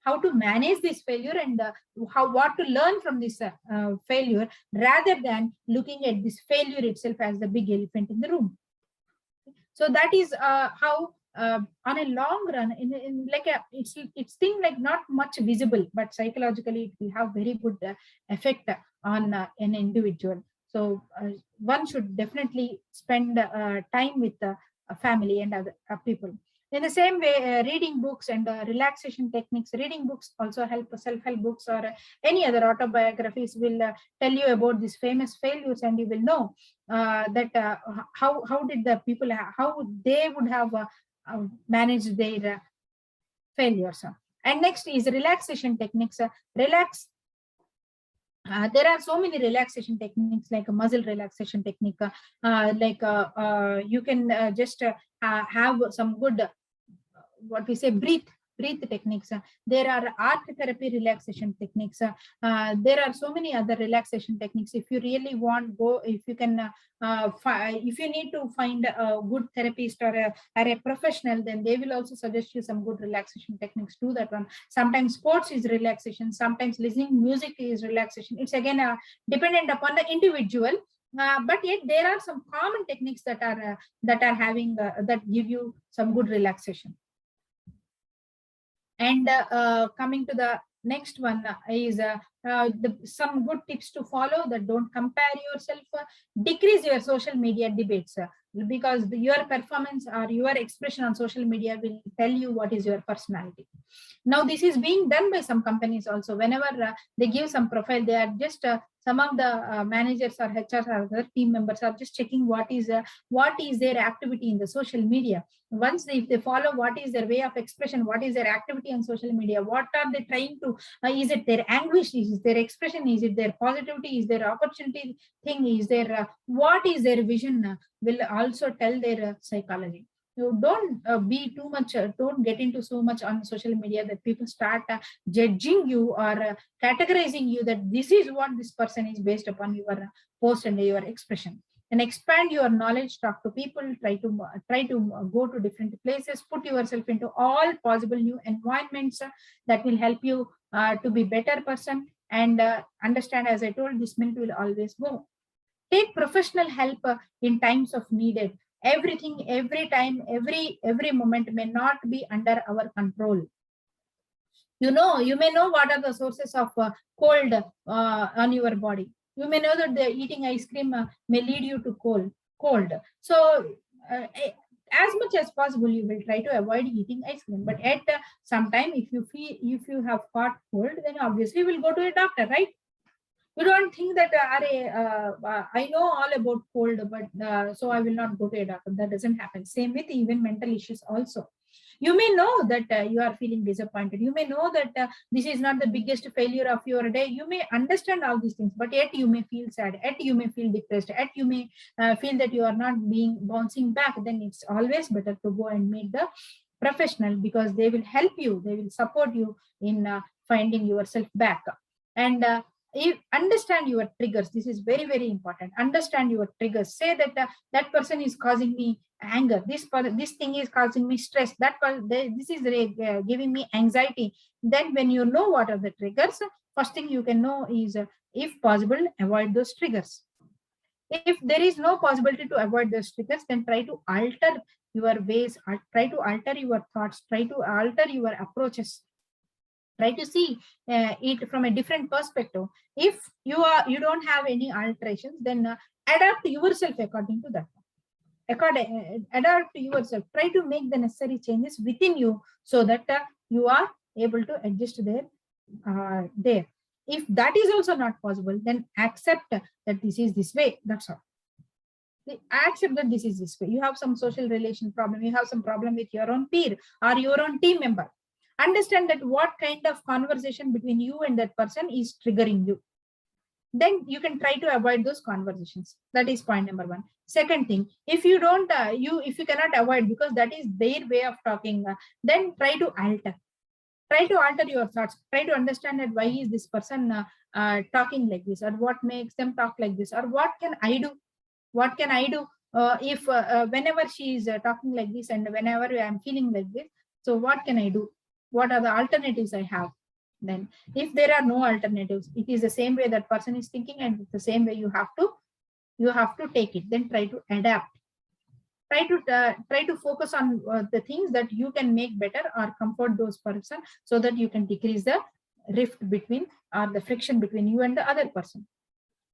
how to manage this failure and what to learn from this failure, rather than looking at this failure itself as the big elephant in the room. So that is how on a long run, in like it's thing like not much visible, but psychologically it will have very good effect on an individual. So one should definitely spend time with a family and other people. In the same way, reading books and relaxation techniques, reading books also help. Self-help books or any other autobiographies will tell you about these famous failures, and you will know that how did the people, how they would have managed their failures. And next is relaxation techniques. There are so many relaxation techniques, like a muscle relaxation technique, you can just have some good, what we say, breathe techniques. There are art therapy relaxation techniques. There are so many other relaxation techniques. If you really want, go, if you can, if you need to find a good therapist or a professional, then they will also suggest you some good relaxation techniques. Do that one. Sometimes sports is relaxation. Sometimes listening music is relaxation. It's again dependent upon the individual. But yet there are some common techniques that are having that give you some good relaxation. And coming to the next one is some good tips to follow: that don't compare yourself, decrease your social media debates, because your performance or your expression on social media will tell you what is your personality. Now this is being done by some companies also. Whenever they give some profile, they are just some of the managers or HRs or other team members are just checking what is their activity in the social media. Once if they follow what is their way of expression, what is their activity on social media, what are they trying to, is it their anguish, is it their expression, is it their positivity, is their opportunity thing, is their what is their vision, will also tell their psychology. You don't be too much, don't get into so much on social media that people start judging you or categorizing you that this is what this person is based upon your post and your expression. And expand your knowledge, talk to people, try to go to different places, put yourself into all possible new environments that will help you to be better person. And understand, as I told, this minute will always go. Take professional help in times of needed. Everything, every time, every moment may not be under our control. You may know what are the sources of cold on your body. You may know that the eating ice cream may lead you to cold. So as much as possible, you will try to avoid eating ice cream. But at some time, if you have caught cold, then obviously you will go to a doctor, right? You don't think that I know all about cold, but so I will not go to a doctor. That doesn't happen. Same with even mental issues also. You may know that you are feeling disappointed. You may know that this is not the biggest failure of your day. You may understand all these things, but yet you may feel sad, yet you may feel depressed, yet you may feel that you are not being bouncing back. Then it's always better to go and meet the professional, because they will help you, they will support you in finding yourself back. And understand your triggers. This is very, very important. Understand your triggers. Say that that person is causing me anger, this thing is causing me stress, this is giving me anxiety. Then when you know what are the triggers, first thing you can know is if possible, avoid those triggers. If there is no possibility to avoid those triggers, then try to alter your ways, or try to alter your thoughts, try to alter your approaches. Try to see it from a different perspective. If you don't have any alterations, then adapt yourself according to that. Adapt yourself. Try to make the necessary changes within you, so that you are able to adjust there. If that is also not possible, then accept that this is this way. That's all. Accept that this is this way. You have some social relation problem. You have some problem with your own peer or your own team member. Understand that what kind of conversation between you and that person is triggering you. Then you can try to avoid those conversations. That is point number one. Second thing, if you don't, if you cannot avoid because that is their way of talking, then try to alter. Try to alter your thoughts. Try to understand that why is this person talking like this, or what makes them talk like this, or what can I do? What can I do if whenever she is talking like this, and whenever I am feeling like this? So what can I do? What are the alternatives I have? Then if there are no alternatives, it is the same way that person is thinking, and it's the same way you have to take it. Then try to adapt. Try to focus on the things that you can make better or comfort those person, so that you can decrease the rift between, or the friction between you and the other person.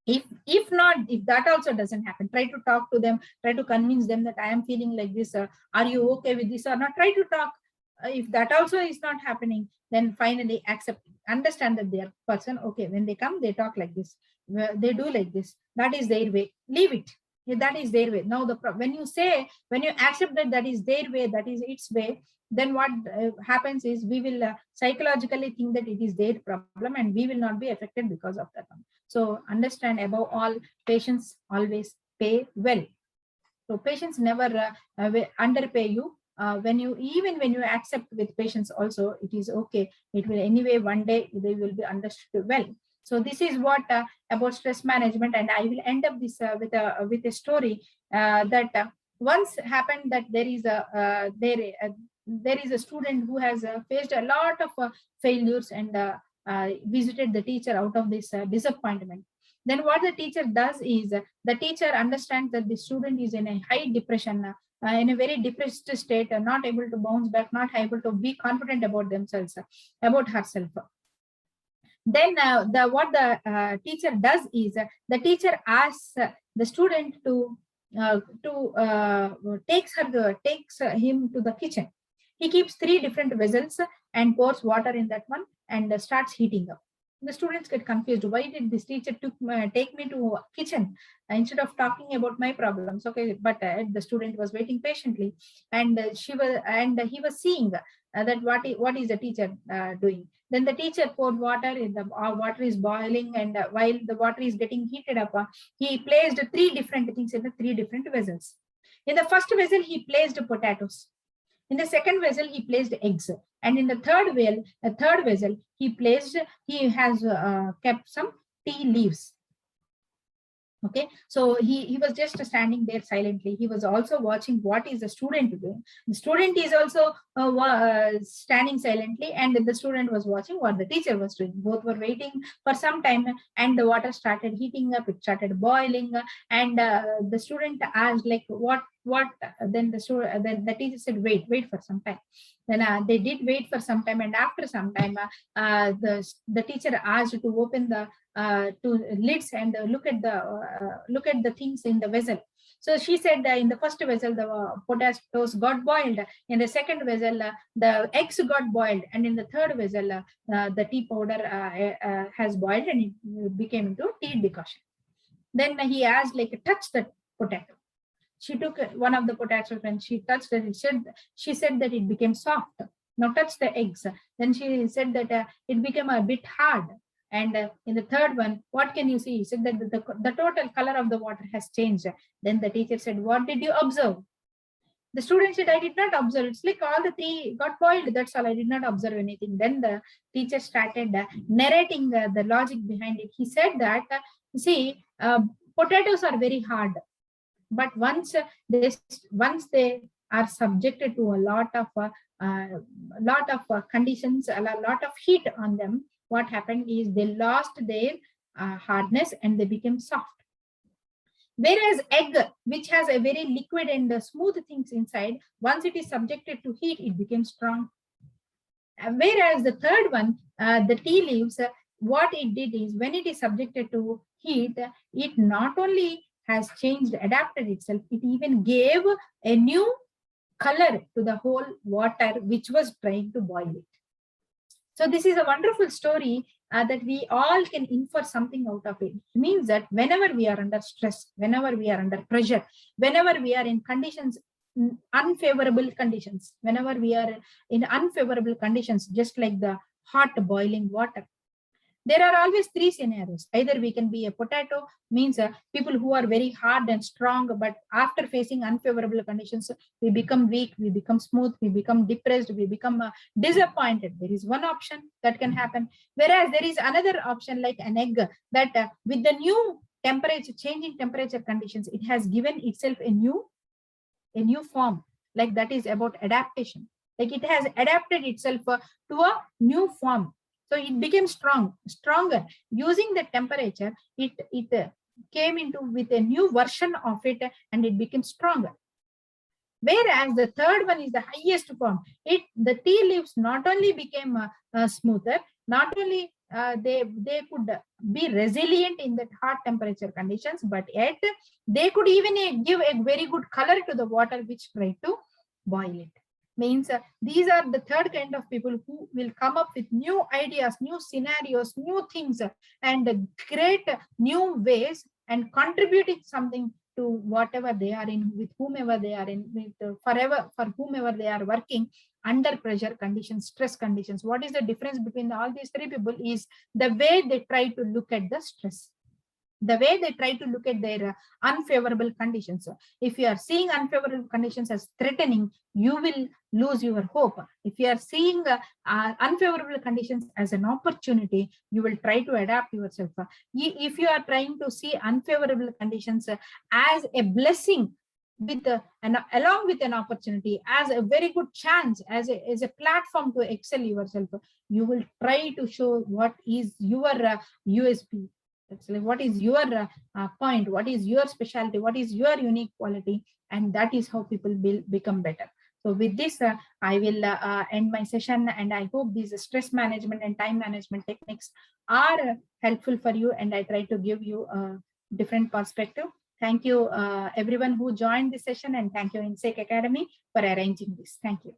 If not, if that also doesn't happen, try to talk to them, try to convince them that I am feeling like this, are you okay with this or not? Try to talk. If that also is not happening, then finally accept, understand that they are person. Okay, when they come, they talk like this, they do like this, that is their way, leave it. That is their way. Now when you accept that that is their way, that is its way, then what happens is we will psychologically think that it is their problem, and we will not be affected because of that one. So understand, above all, patients always pay well. So patients never underpay you. when you accept with patience also, it is okay. It will anyway, one day they will be understood well. So this is what about stress management, and I will end up this with a story that once happened that there is a student who has faced a lot of failures and visited the teacher out of this disappointment. Then what the teacher does is the teacher understands that the student is in a high depression, in a very depressed state, not able to bounce back, not able to be confident about themselves, about herself. Then what the teacher does is the teacher asks the student to takes him to the kitchen. He keeps 3 different vessels and pours water in that one and starts heating up. The students get confused. Why did this teacher take me to kitchen instead of talking about my problems? Okay, but the student was waiting patiently, and he was seeing that what is the teacher doing. Then the teacher poured water in the water is boiling, and while the water is getting heated up, he placed 3 different things in the 3 different vessels. In the first vessel, he placed potatoes. In the second vessel, he placed eggs, and in the third vessel, he has kept some tea leaves. Okay, so he was just standing there silently. He was also watching what is the student doing. The student is also standing silently, and the student was watching what the teacher was doing. Both were waiting for some time, and the water started heating up. It started boiling, and the student asked, like, what? Then the teacher said, wait for some time. Then they did wait for some time, and after some time, the teacher asked to open the lids and look at the things in the vessel. So she said in the first vessel the potatoes got boiled, in the second vessel the eggs got boiled, and in the third vessel the tea powder has boiled and it became into tea decoction. Then he asked, like, touch the potato. She took one of the potatoes and she touched it. She said that it became soft. Now touch the eggs. Then she said that it became a bit hard. And in the third one, what can you see? He said that the total color of the water has changed. Then the teacher said, what did you observe? The student said, I did not observe. It's like all the 3 got boiled. That's all. I did not observe anything. Then the teacher started narrating the logic behind it. He said that, see, potatoes are very hard. But once they are subjected to a lot of conditions, a lot of heat on them, what happened is they lost their hardness and they became soft. Whereas egg, which has a very liquid and smooth things inside, once it is subjected to heat, it becomes strong. Whereas the third one, the tea leaves, what it did is when it is subjected to heat, it not only has changed, adapted itself, it even gave a new color to the whole water which was trying to boil it. So this is a wonderful story that we all can infer something out of it. It means that whenever we are under stress, whenever we are under pressure, whenever we are in conditions, unfavorable conditions, whenever we are in unfavorable conditions, just like the hot boiling water, there are always 3 scenarios. Either we can be a potato, means people who are very hard and strong, but after facing unfavorable conditions, we become weak, we become smooth, we become depressed, we become disappointed. There is one option that can happen. Whereas there is another option like an egg that with the new temperature, changing temperature conditions, it has given itself a new form. Like that is about adaptation. Like it has adapted itself to a new form. So it became stronger. Using the temperature, it came into with a new version of it and it became stronger. Whereas the third one is the highest form. The tea leaves not only became smoother, not only they could be resilient in that hot temperature conditions, but yet they could even give a very good color to the water which tried to boil it. Means these are the third kind of people who will come up with new ideas, new scenarios, new things, and create new ways and contributing something to whatever they are in, with whomever they are in, with for whomever they are working under pressure conditions, stress conditions. What is the difference between all these 3 people is the way they try to look at the stress. the way they try to look at their unfavorable conditions. If you are seeing unfavorable conditions as threatening, you will lose your hope. If you are seeing unfavorable conditions as an opportunity, you will try to adapt yourself. If you are trying to see unfavorable conditions as a blessing, with and along with an opportunity, as a very good chance, as a platform to excel yourself, you will try to show what is your USP. Actually, what is your point, what is your specialty, what is your unique quality, and that is how people will become better. So with this, I will end my session, and I hope these stress management and time management techniques are helpful for you, and I try to give you a different perspective. Thank you, everyone who joined this session, and thank you inSAKE Academy for arranging this. Thank you.